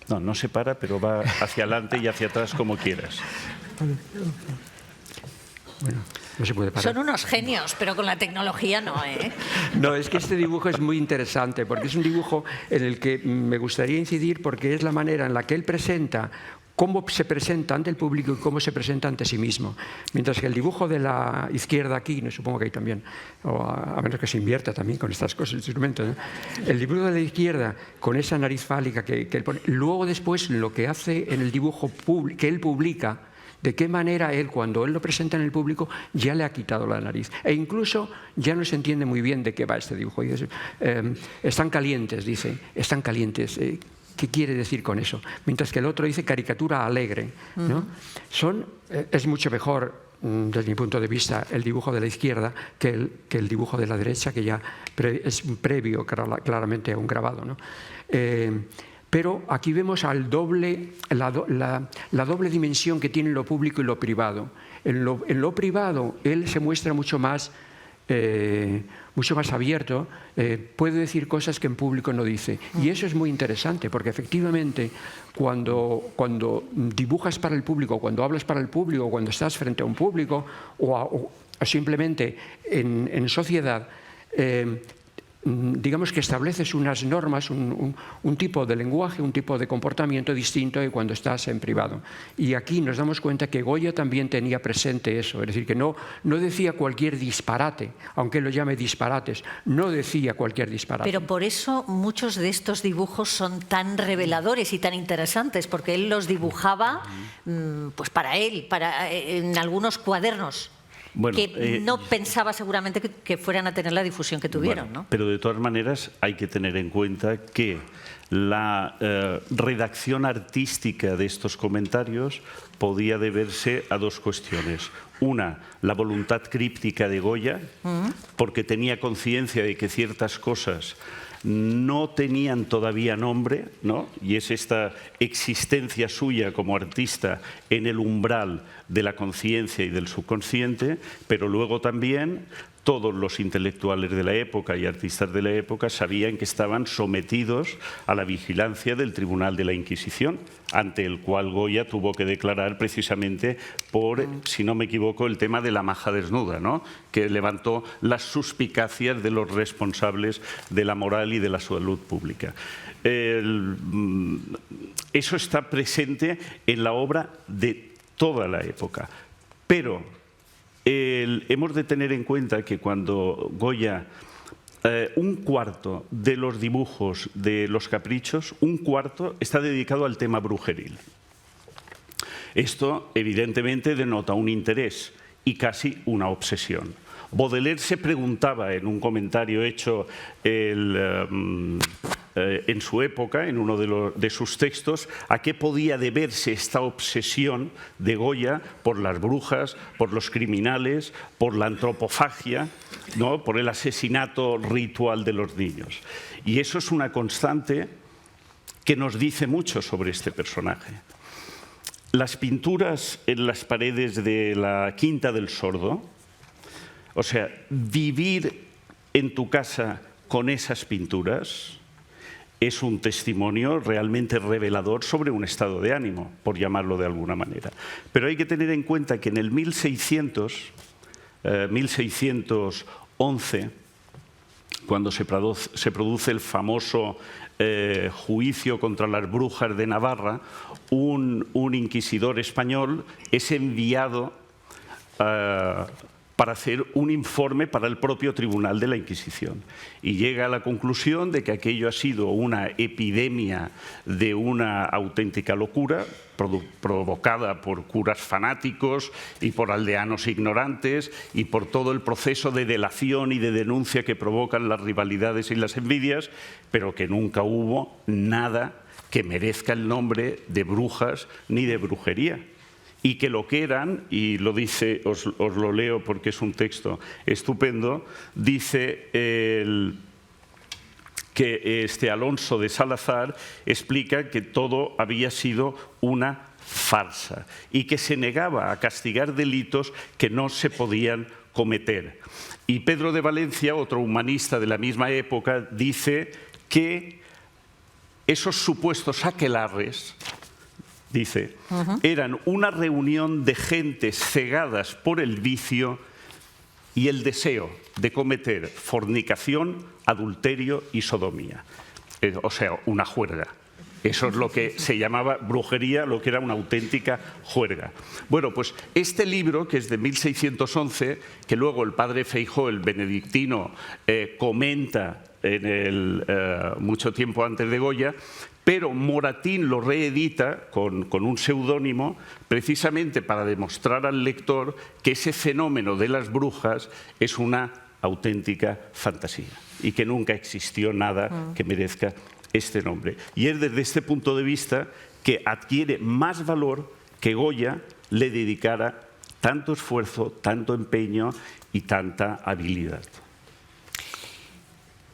No, no se para, pero va hacia adelante y hacia atrás como quieras. Bueno, no se puede parar. Son unos genios, pero con la tecnología no, ¿eh? No, es que este dibujo es muy interesante, porque es un dibujo en el que me gustaría incidir, porque es la manera en la que él presenta cómo se presenta ante el público y cómo se presenta ante sí mismo. Mientras que el dibujo de la izquierda aquí, no, supongo que ahí también, o a menos que se invierta también con estas cosas, instrumentos, ¿no? El dibujo de la izquierda, con esa nariz fálica que él pone, luego después lo que hace en el dibujo que él publica, de qué manera él, cuando él lo presenta en el público, ya le ha quitado la nariz. E incluso ya no se entiende muy bien de qué va este dibujo. Y dice, están calientes, dice, están calientes. ¿Qué quiere decir con eso? Mientras que el otro dice caricatura alegre, ¿no? Es mucho mejor, desde mi punto de vista, el dibujo de la izquierda que el dibujo de la derecha, que ya es previo claramente a un grabado, ¿no? Pero aquí vemos la doble dimensión que tiene lo público y lo privado. En lo privado él se muestra mucho más abierto, puede decir cosas que en público no dice. Y eso es muy interesante, porque efectivamente cuando dibujas para el público, cuando hablas para el público, cuando estás frente a un público o simplemente en sociedad, digamos que estableces unas normas, un tipo de lenguaje, un tipo de comportamiento distinto de cuando estás en privado. Y aquí nos damos cuenta que Goya también tenía presente eso, es decir, que no decía cualquier disparate, aunque él lo llame disparates, no decía cualquier disparate. Pero por eso muchos de estos dibujos son tan reveladores y tan interesantes, porque él los dibujaba pues para él, en algunos cuadernos. Bueno, que no pensaba seguramente que fueran a tener la difusión que tuvieron, ¿no? Pero de todas maneras hay que tener en cuenta que la redacción artística de estos comentarios podía deberse a dos cuestiones. Una, la voluntad críptica de Goya, porque tenía conciencia de que ciertas cosas no tenían todavía nombre, ¿no? Y es esta existencia suya como artista en el umbral de la conciencia y del subconsciente, pero luego también todos los intelectuales de la época y artistas de la época sabían que estaban sometidos a la vigilancia del Tribunal de la Inquisición, ante el cual Goya tuvo que declarar precisamente por, si no me equivoco, el tema de la maja desnuda, ¿no? Que levantó las suspicacias de los responsables de la moral y de la salud pública. Eso está presente en la obra de toda la época, pero hemos de tener en cuenta que cuando Goya, un cuarto de los dibujos de los caprichos, un cuarto está dedicado al tema brujeril. Esto evidentemente denota un interés y casi una obsesión. Baudelaire se preguntaba en un comentario hecho en su época, en uno de sus textos, a qué podía deberse esta obsesión de Goya por las brujas, por los criminales, por la antropofagia, ¿no? Por el asesinato ritual de los niños. Y eso es una constante que nos dice mucho sobre este personaje. Las pinturas en las paredes de la Quinta del Sordo, o sea, vivir en tu casa con esas pinturas es un testimonio realmente revelador sobre un estado de ánimo, por llamarlo de alguna manera. Pero hay que tener en cuenta que en el 1611, cuando se produce el famoso juicio contra las brujas de Navarra, un inquisidor español es enviado para hacer un informe para el propio Tribunal de la Inquisición. Y llega a la conclusión de que aquello ha sido una epidemia de una auténtica locura, provocada por curas fanáticos y por aldeanos ignorantes y por todo el proceso de delación y de denuncia que provocan las rivalidades y las envidias, pero que nunca hubo nada que merezca el nombre de brujas ni de brujería. Y que lo que eran, y lo dice, os lo leo porque es un texto estupendo, dice que Alonso de Salazar explica que todo había sido una farsa y que se negaba a castigar delitos que no se podían cometer. Y Pedro de Valencia, otro humanista de la misma época, dice que esos supuestos aquelarres, dice, eran una reunión de gentes cegadas por el vicio y el deseo de cometer fornicación, adulterio y sodomía. O sea, una juerga. Eso es lo que se llamaba brujería, lo que era una auténtica juerga. Bueno, pues este libro, que es de 1611, que luego el padre Feijóo, el benedictino, comenta mucho tiempo antes de Goya, pero Moratín lo reedita con un seudónimo precisamente para demostrar al lector que ese fenómeno de las brujas es una auténtica fantasía y que nunca existió nada que merezca este nombre. Y es desde este punto de vista que adquiere más valor que Goya le dedicara tanto esfuerzo, tanto empeño y tanta habilidad.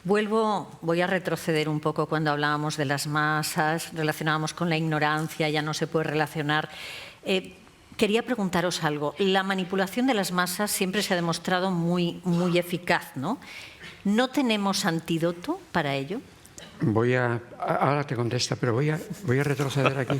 Voy a retroceder un poco cuando hablábamos de las masas, relacionábamos con la ignorancia, ya no se puede relacionar. Quería preguntaros algo. La manipulación de las masas siempre se ha demostrado muy eficaz, ¿no? ¿No tenemos antídoto para ello? Ahora te contesto, pero voy a retroceder aquí.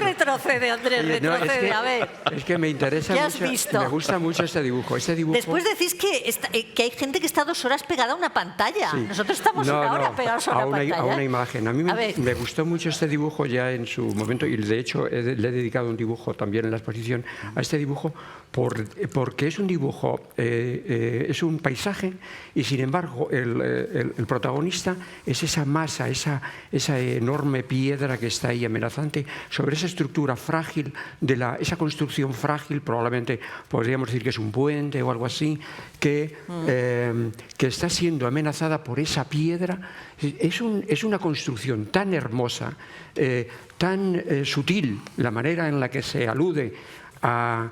Retrocede, Andrés, retrocede, a ver. Es que me interesa mucho, me gusta mucho este dibujo. Después decís que hay gente que está 2 horas pegada a una pantalla. Sí. Nosotros estamos una hora pegados a una pantalla. A una imagen. A mí me gustó mucho este dibujo ya en su momento, y de hecho le he dedicado un dibujo también en la exposición a este dibujo, porque es un dibujo, es un paisaje, y sin embargo el protagonista es esa masa, esa enorme piedra que está ahí amenazante sobre esa estructura frágil, esa construcción frágil, probablemente podríamos decir que es un puente o algo así, que está siendo amenazada por esa piedra. Es una construcción tan hermosa, tan sutil, la manera en la que se alude a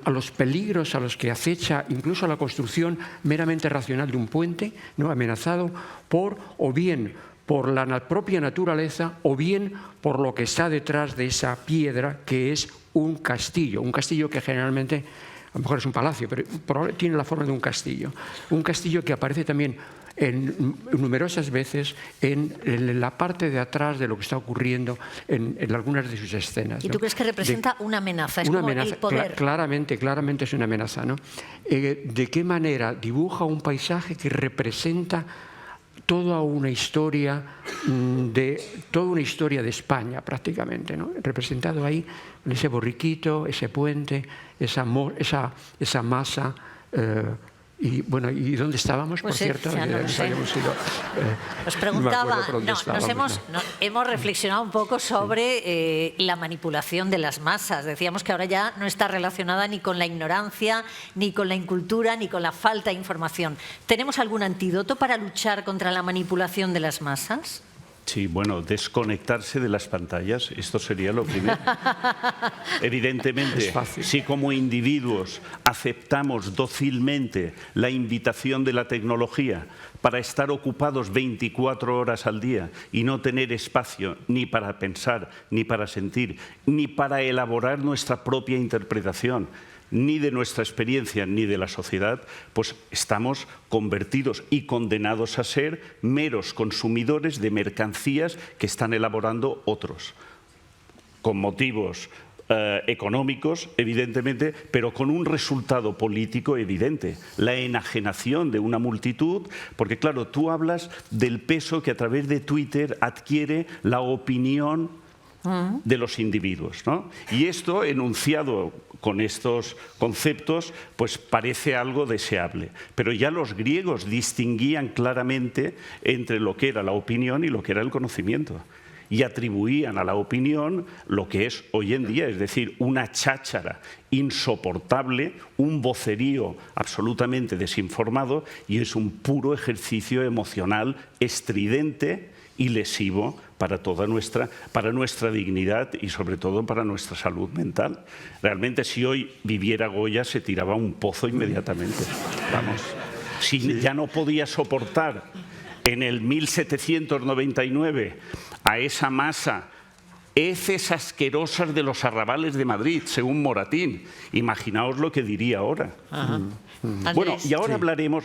los peligros a los que acecha incluso la construcción meramente racional de un puente, ¿no? Amenazado o bien por la propia naturaleza o bien por lo que está detrás de esa piedra, que es un castillo que generalmente, a lo mejor es un palacio, pero tiene la forma de un castillo que aparece también numerosas veces en la parte de atrás de lo que está ocurriendo en algunas de sus escenas. ¿Y tú crees que representa una amenaza? Es una como amenaza, el poder. Claramente es una amenaza, ¿no? ¿De qué manera dibuja un paisaje que representa toda una historia de España prácticamente, ¿no? Representado ahí en ese borriquito, ese puente, esa masa. Y bueno, ¿y dónde estábamos, por cierto? Ya no lo sé. Os preguntaba, hemos reflexionado un poco sobre la manipulación de las masas. Decíamos que ahora ya no está relacionada ni con la ignorancia, ni con la incultura, ni con la falta de información. ¿Tenemos algún antídoto para luchar contra la manipulación de las masas? Sí, bueno, desconectarse de las pantallas, esto sería lo primero. Evidentemente, si como individuos aceptamos dócilmente la invitación de la tecnología para estar ocupados 24 horas al día y no tener espacio ni para pensar, ni para sentir, ni para elaborar nuestra propia interpretación, ni de nuestra experiencia ni de la sociedad, pues estamos convertidos y condenados a ser meros consumidores de mercancías que están elaborando otros, con motivos económicos, evidentemente, pero con un resultado político evidente, la enajenación de una multitud, porque claro, tú hablas del peso que a través de Twitter adquiere la opinión de los individuos, ¿no? Y esto, enunciado con estos conceptos, pues parece algo deseable. Pero ya los griegos distinguían claramente entre lo que era la opinión y lo que era el conocimiento. Y atribuían a la opinión lo que es hoy en día, es decir, una cháchara insoportable, un vocerío absolutamente desinformado, y es un puro ejercicio emocional estridente y lesivo para nuestra dignidad y sobre todo para nuestra salud mental. Realmente, si hoy viviera Goya, se tiraba a un pozo inmediatamente. Vamos, si ya no podía soportar en el 1799 a esa masa, heces asquerosas de los arrabales de Madrid, según Moratín, imaginaos lo que diría ahora. Bueno, y ahora hablaremos,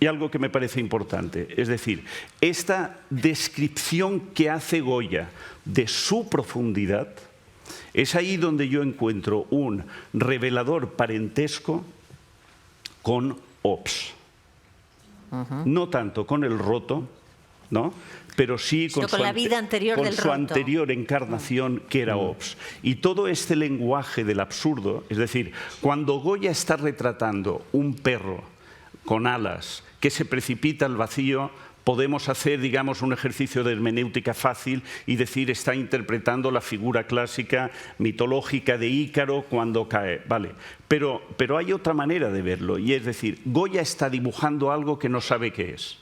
y algo que me parece importante, es decir, esta descripción que hace Goya de su profundidad, es ahí donde yo encuentro un revelador parentesco con Hobbes. No tanto con el roto, ¿no? Pero sí con la vida anterior del su anterior encarnación, que era Hobbes. Y todo este lenguaje del absurdo, es decir, cuando Goya está retratando un perro con alas que se precipita al vacío, podemos hacer, digamos, un ejercicio de hermenéutica fácil y decir, está interpretando la figura clásica mitológica de Ícaro cuando cae. Vale. Pero hay otra manera de verlo, y es decir, Goya está dibujando algo que no sabe qué es.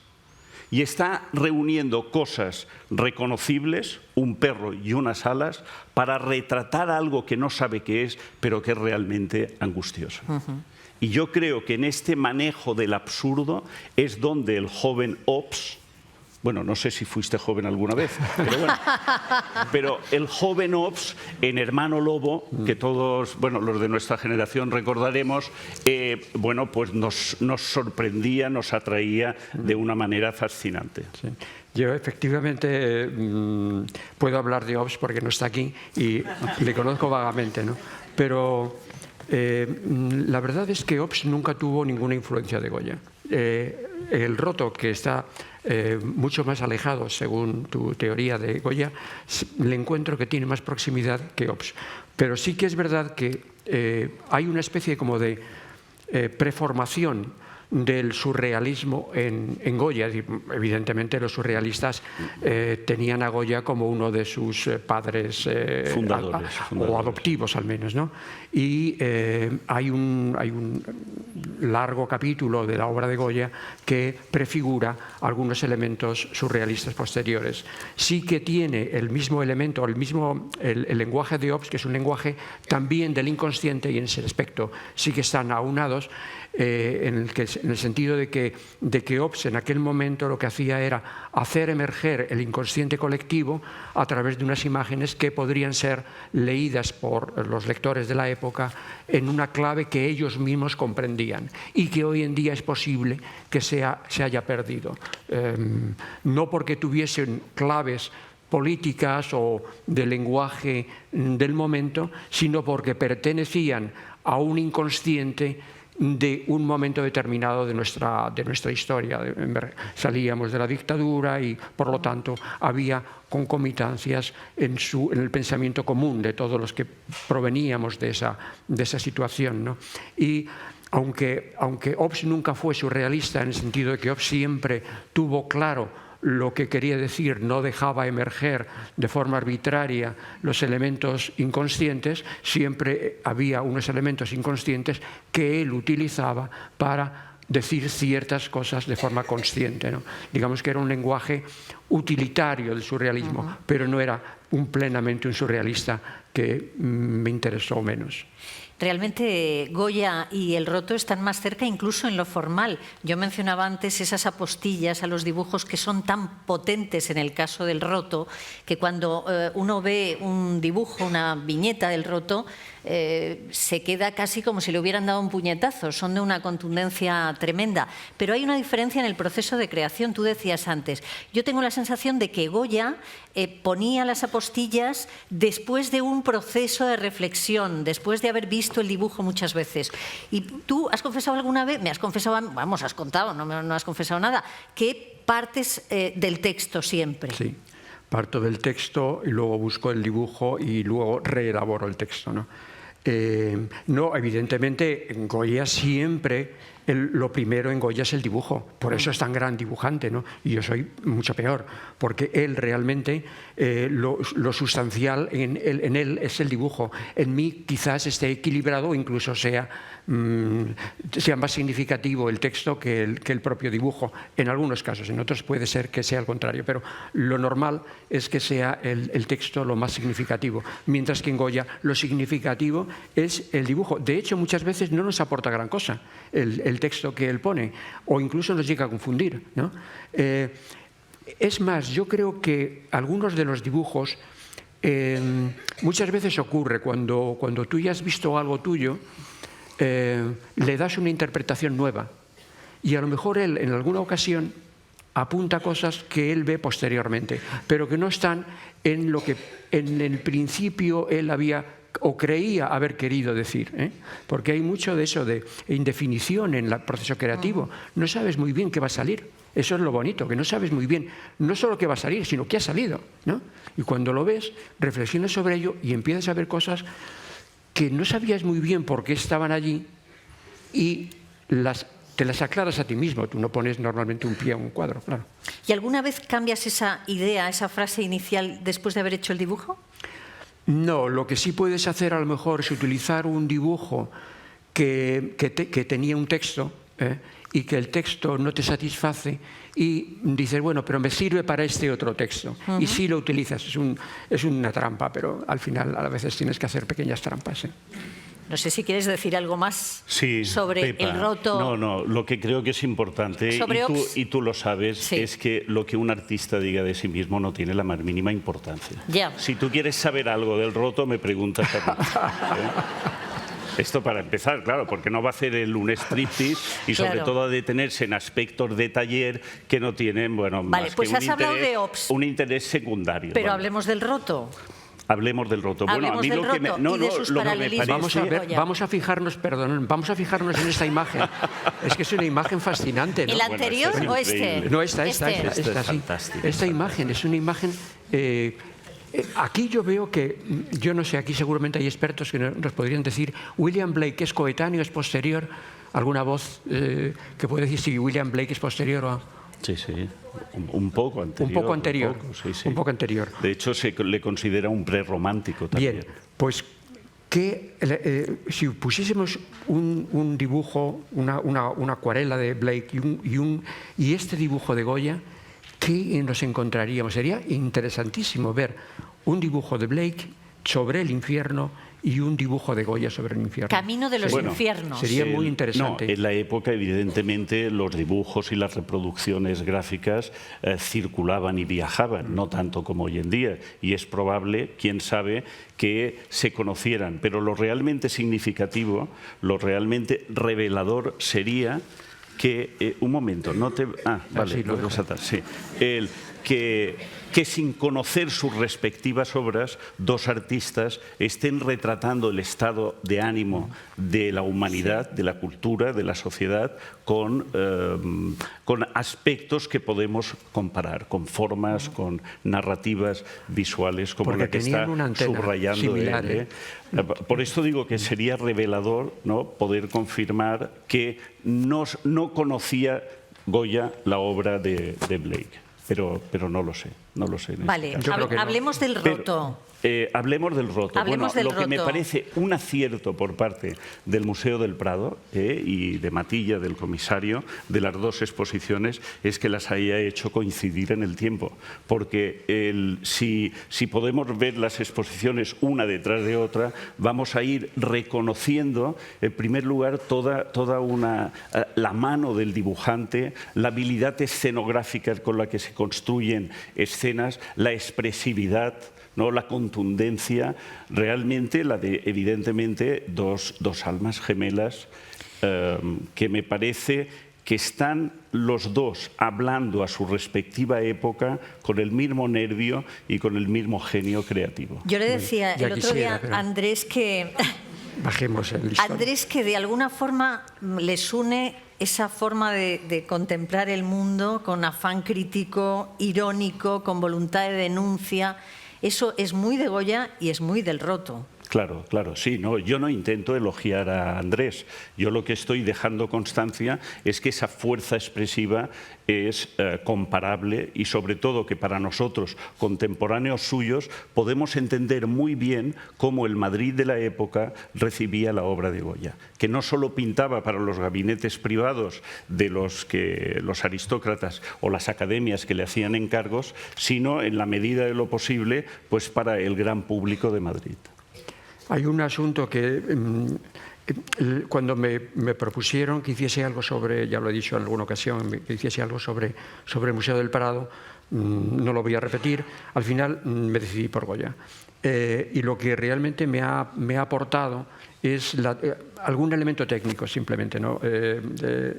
Y está reuniendo cosas reconocibles, un perro y unas alas, para retratar algo que no sabe qué es, pero que es realmente angustioso. Y yo creo que en este manejo del absurdo es donde el joven Ops, bueno, no sé si fuiste joven alguna vez, pero bueno, pero el joven Ops en Hermano Lobo, que todos, bueno, los de nuestra generación recordaremos, bueno, pues nos sorprendía, nos atraía de una manera fascinante. Sí. Yo efectivamente puedo hablar de Ops porque no está aquí y le conozco vagamente, ¿no? Pero la verdad es que Ops nunca tuvo ninguna influencia de Goya. El Roto, que está mucho más alejado, según tu teoría de Goya, le encuentro que tiene más proximidad que Ops. Pero sí que es verdad que hay una especie como de preformación del surrealismo en Goya. Evidentemente los surrealistas tenían a Goya como uno de sus padres fundadores. O adoptivos al menos, ¿no? Y hay un largo capítulo de la obra de Goya que prefigura algunos elementos surrealistas posteriores. Sí que tiene el mismo elemento, el lenguaje de Ops, que es un lenguaje también del inconsciente, y en ese aspecto sí que están aunados, en el sentido de que Ops en aquel momento lo que hacía era hacer emerger el inconsciente colectivo a través de unas imágenes que podrían ser leídas por los lectores de la época en una clave que ellos mismos comprendían y que hoy en día es posible que se haya perdido. No porque tuviesen claves políticas o de lenguaje del momento, sino porque pertenecían a un inconsciente de un momento determinado de nuestra historia. Salíamos de la dictadura y, por lo tanto, había concomitancias en el pensamiento común de todos los que proveníamos de esa situación, ¿no? Y aunque Ops nunca fue surrealista, en el sentido de que Ops siempre tuvo claro lo que quería decir, no dejaba emerger de forma arbitraria los elementos inconscientes, siempre había unos elementos inconscientes que él utilizaba para decir ciertas cosas de forma consciente, ¿no? Digamos que era un lenguaje utilitario del surrealismo, pero no era plenamente un surrealista que me interesó menos. Realmente Goya y el Roto están más cerca incluso en lo formal. Yo mencionaba antes esas apostillas a los dibujos que son tan potentes en el caso del Roto, que cuando uno ve un dibujo, una viñeta del Roto, se queda casi como si le hubieran dado un puñetazo, son de una contundencia tremenda. Pero hay una diferencia en el proceso de creación, tú decías antes. Yo tengo la sensación de que Goya ponía las apostillas después de un proceso de reflexión, después de haber visto el dibujo muchas veces. Y tú has confesado alguna vez, me has confesado, vamos, has contado, no has confesado nada, que partes del texto siempre. Sí, parto del texto y luego busco el dibujo y luego reelaboro el texto, ¿no? No, evidentemente, en Goya siempre lo primero en Goya es el dibujo, por eso es tan gran dibujante, ¿no? Y yo soy mucho peor, porque él realmente, lo sustancial en él es el dibujo. En mí quizás esté equilibrado o incluso sea más significativo el texto que el propio dibujo, en algunos casos, en otros puede ser que sea al contrario, pero lo normal es que sea el texto lo más significativo, mientras que en Goya lo significativo es el dibujo. De hecho, muchas veces no nos aporta gran cosa el texto que él pone, o incluso nos llega a confundir, ¿no? Es más, yo creo que algunos de los dibujos, muchas veces ocurre cuando tú ya has visto algo tuyo, le das una interpretación nueva y a lo mejor él en alguna ocasión apunta cosas que él ve posteriormente, pero que no están en lo que en el principio él había o creía haber querido decir, ¿eh? Porque hay mucho de eso de indefinición en el proceso creativo. No sabes muy bien qué va a salir. Eso es lo bonito, que no sabes muy bien no solo qué va a salir, sino qué ha salido, ¿no? Y cuando lo ves, reflexionas sobre ello y empiezas a ver cosas que no sabías muy bien por qué estaban allí y te las aclaras a ti mismo. Tú no pones normalmente un pie a un cuadro, claro. ¿Y alguna vez cambias esa idea, esa frase inicial después de haber hecho el dibujo? No, lo que sí puedes hacer a lo mejor es utilizar un dibujo que tenía un texto y que el texto no te satisface y dices, bueno, pero me sirve para este otro texto. Y sí lo utilizas, es una trampa, pero al final a veces tienes que hacer pequeñas trampas. No sé si quieres decir algo más Sí, sobre Pepa, el roto. No, lo que creo que es importante, y tú lo sabes, Sí. es que lo que un artista diga de sí mismo no tiene la más mínima importancia. Ya. Si tú quieres saber algo del roto, me preguntas a mí. ¿eh? Esto para empezar, claro, porque no va a hacer él un striptease y sobre Claro. todo a detenerse en aspectos de taller que no tienen, bueno, Vale, más pues que has hablado de Ops. un interés secundario. Pero vale. hablemos del roto. Hablemos del roto. Bueno, a Hablemos mí del lo que me, roto no, y de no, sus lo que me paralelismos. parece... Vamos a ver, Goya. vamos a fijarnos en esta imagen. Es que es una imagen fascinante, ¿no? ¿El anterior esto es o este? increíble. No, esta, Este. Esta es sí. fantástica. Esta imagen es una imagen... aquí yo veo que, yo no sé, aquí seguramente hay expertos que nos podrían decir, William Blake es coetáneo, es posterior, alguna voz que puede decir si William Blake es posterior o... Sí, sí, un poco anterior. Un poco anterior, sí, sí. un poco anterior. De hecho, se le considera un prerromántico también. Bien, pues si pusiésemos un dibujo, una acuarela de Blake y este dibujo de Goya, ¿qué nos encontraríamos? Sería interesantísimo ver un dibujo de Blake sobre el infierno y un dibujo de Goya sobre el infierno. Camino de los Bueno, infiernos. sería muy interesante. No, en la época, evidentemente, los dibujos y las reproducciones gráficas circulaban y viajaban, no tanto como hoy en día. Y es probable, quién sabe, que se conocieran. Pero lo realmente significativo, lo realmente revelador sería que... un momento, no te... Ah, vale, sí, lo puedo dejo. saltar, sí. Que sin conocer sus respectivas obras, dos artistas estén retratando el estado de ánimo de la humanidad, de la cultura, de la sociedad, con aspectos que podemos comparar, con formas, con narrativas visuales, como Porque la que tenían está una antena subrayando similar, él. Por esto digo que sería revelador, ¿no?, poder confirmar que no conocía Goya la obra de Blake. Pero no lo sé, no lo sé. En Vale, este caso. hablemos del roto. Hablemos del roto. Hablemos del lo que me roto. parece un acierto por parte del Museo del Prado y de Matilla, del comisario, de las dos exposiciones, es que las haya hecho coincidir en el tiempo. Porque si podemos ver las exposiciones una detrás de otra, vamos a ir reconociendo, en primer lugar, la mano del dibujante, la habilidad escenográfica con la que se construyen escenas, la expresividad, ¿no?, la contundencia, realmente la de, evidentemente, dos almas gemelas que me parece que están los dos hablando a su respectiva época con el mismo nervio y con el mismo genio creativo. Yo le decía Ya el otro quisiera, día pero- a Andrés que... Bajemos el listón. Andrés, que de alguna forma les une esa forma de contemplar el mundo con afán crítico, irónico, con voluntad de denuncia. Eso es muy de Goya y es muy del roto. Claro, claro, sí. No, yo no intento elogiar a Andrés. Yo lo que estoy dejando constancia es que esa fuerza expresiva es comparable y sobre todo que para nosotros, contemporáneos suyos, podemos entender muy bien cómo el Madrid de la época recibía la obra de Goya, que no solo pintaba para los gabinetes privados de los aristócratas o las academias que le hacían encargos, sino en la medida de lo posible, pues para el gran público de Madrid. Hay un asunto que cuando me propusieron que hiciese algo sobre, ya lo he dicho en alguna ocasión, que hiciese algo sobre el Museo del Prado, no lo voy a repetir, al final me decidí por Goya. Y lo que realmente me ha aportado es algún elemento técnico simplemente, ¿no?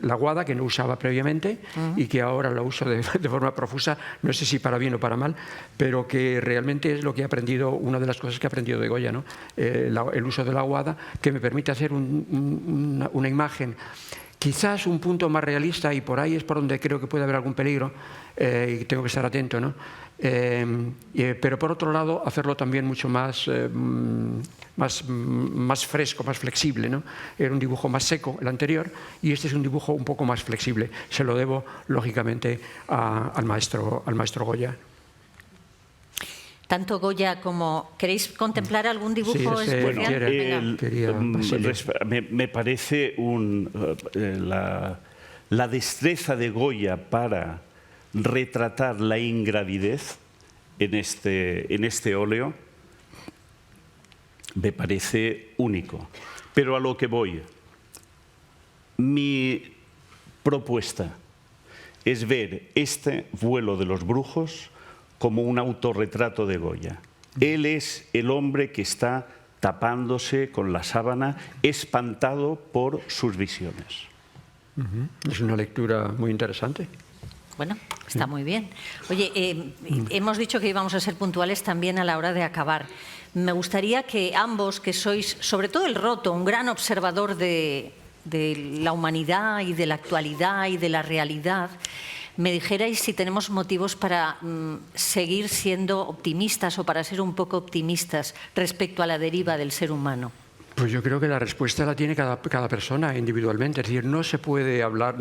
La guada que no usaba previamente y que ahora la uso de forma profusa, no sé si para bien o para mal, pero que realmente es lo que he aprendido, una de las cosas que he aprendido de Goya, ¿no? El uso de la guada, que me permite hacer una imagen quizás un punto más realista, y por ahí es por donde creo que puede haber algún peligro y tengo que estar atento, ¿no? Pero por otro lado hacerlo también mucho más fresco, más flexible, ¿no? Era un dibujo más seco el anterior y este es un dibujo un poco más flexible. Se lo debo lógicamente al maestro Goya. Tanto Goya como... ¿Queréis contemplar algún dibujo Sí, especial? Venga. Me parece la destreza de Goya para retratar la ingravidez en este óleo me parece único. Pero a lo que voy, mi propuesta es ver este vuelo de los brujos como un autorretrato de Goya. Él es el hombre que está tapándose con la sábana, espantado por sus visiones. Es una lectura muy interesante. Bueno, está muy bien. Oye, hemos dicho que íbamos a ser puntuales también a la hora de acabar. Me gustaría que ambos, que sois, sobre todo el Roto, un gran observador de la humanidad y de la actualidad y de la realidad, me dijerais si tenemos motivos para seguir siendo optimistas o para ser un poco optimistas respecto a la deriva del ser humano. Pues yo creo que la respuesta la tiene cada persona individualmente. Es decir, no se puede hablar,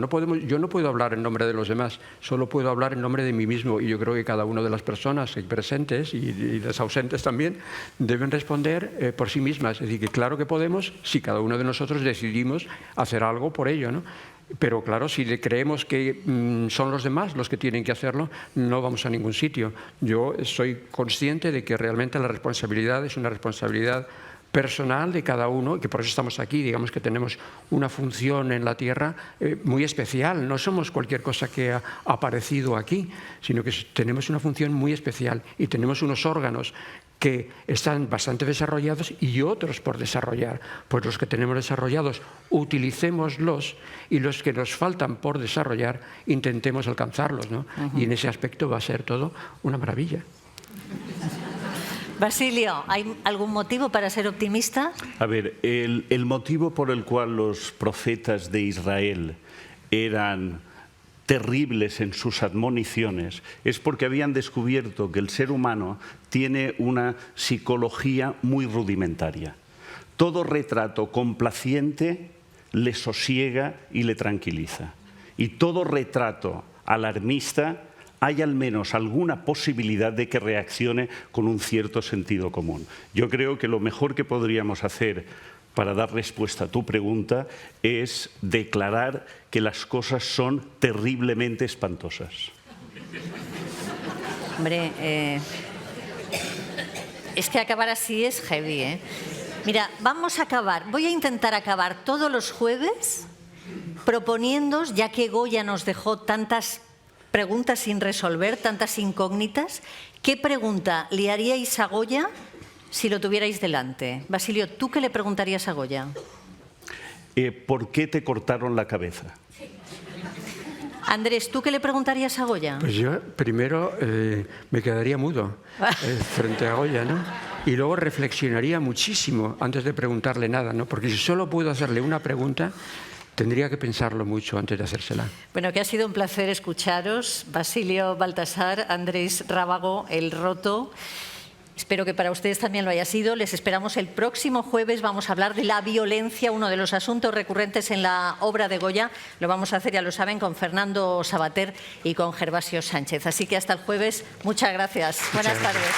yo no puedo hablar en nombre de los demás, solo puedo hablar en nombre de mí mismo. Y yo creo que cada una de las personas presentes y las ausentes también deben responder por sí mismas. Es decir, que claro que podemos si cada uno de nosotros decidimos hacer algo por ello, ¿no? Pero claro, si creemos que son los demás los que tienen que hacerlo, no vamos a ningún sitio. Yo soy consciente de que realmente la responsabilidad es una responsabilidad personal de cada uno, que por eso estamos aquí, digamos que tenemos una función en la Tierra muy especial. No somos cualquier cosa que ha aparecido aquí, sino que tenemos una función muy especial y tenemos unos órganos que están bastante desarrollados y otros por desarrollar. Pues los que tenemos desarrollados, utilicémoslos, y los que nos faltan por desarrollar, intentemos alcanzarlos, ¿no? Y en ese aspecto va a ser todo una maravilla. Basilio, ¿hay algún motivo para ser optimista? A ver, el motivo por el cual los profetas de Israel eran terribles en sus admoniciones es porque habían descubierto que el ser humano tiene una psicología muy rudimentaria. Todo retrato complaciente le sosiega y le tranquiliza. Y todo retrato alarmista hay al menos alguna posibilidad de que reaccione con un cierto sentido común. Yo creo que lo mejor que podríamos hacer para dar respuesta a tu pregunta es declarar que las cosas son terriblemente espantosas. Hombre, es que acabar así es heavy, ¿eh? Mira, voy a intentar acabar todos los jueves proponiéndoos, ya que Goya nos dejó tantas preguntas sin resolver, tantas incógnitas, ¿qué pregunta le haríais a Goya si lo tuvierais delante? Basilio, ¿tú qué le preguntarías a Goya? ¿Por qué te cortaron la cabeza? Andrés, ¿tú qué le preguntarías a Goya? Pues yo primero me quedaría mudo frente a Goya, ¿no? Y luego reflexionaría muchísimo antes de preguntarle nada, ¿no? Porque si solo puedo hacerle una pregunta, tendría que pensarlo mucho antes de hacérsela. Bueno, que ha sido un placer escucharos. Basilio Baltasar, Andrés Rábago, El Roto. Espero que para ustedes también lo haya sido. Les esperamos el próximo jueves. Vamos a hablar de la violencia, uno de los asuntos recurrentes en la obra de Goya. Lo vamos a hacer, ya lo saben, con Fernando Savater y con Gervasio Sánchez. Así que hasta el jueves. Muchas gracias. Buenas tardes.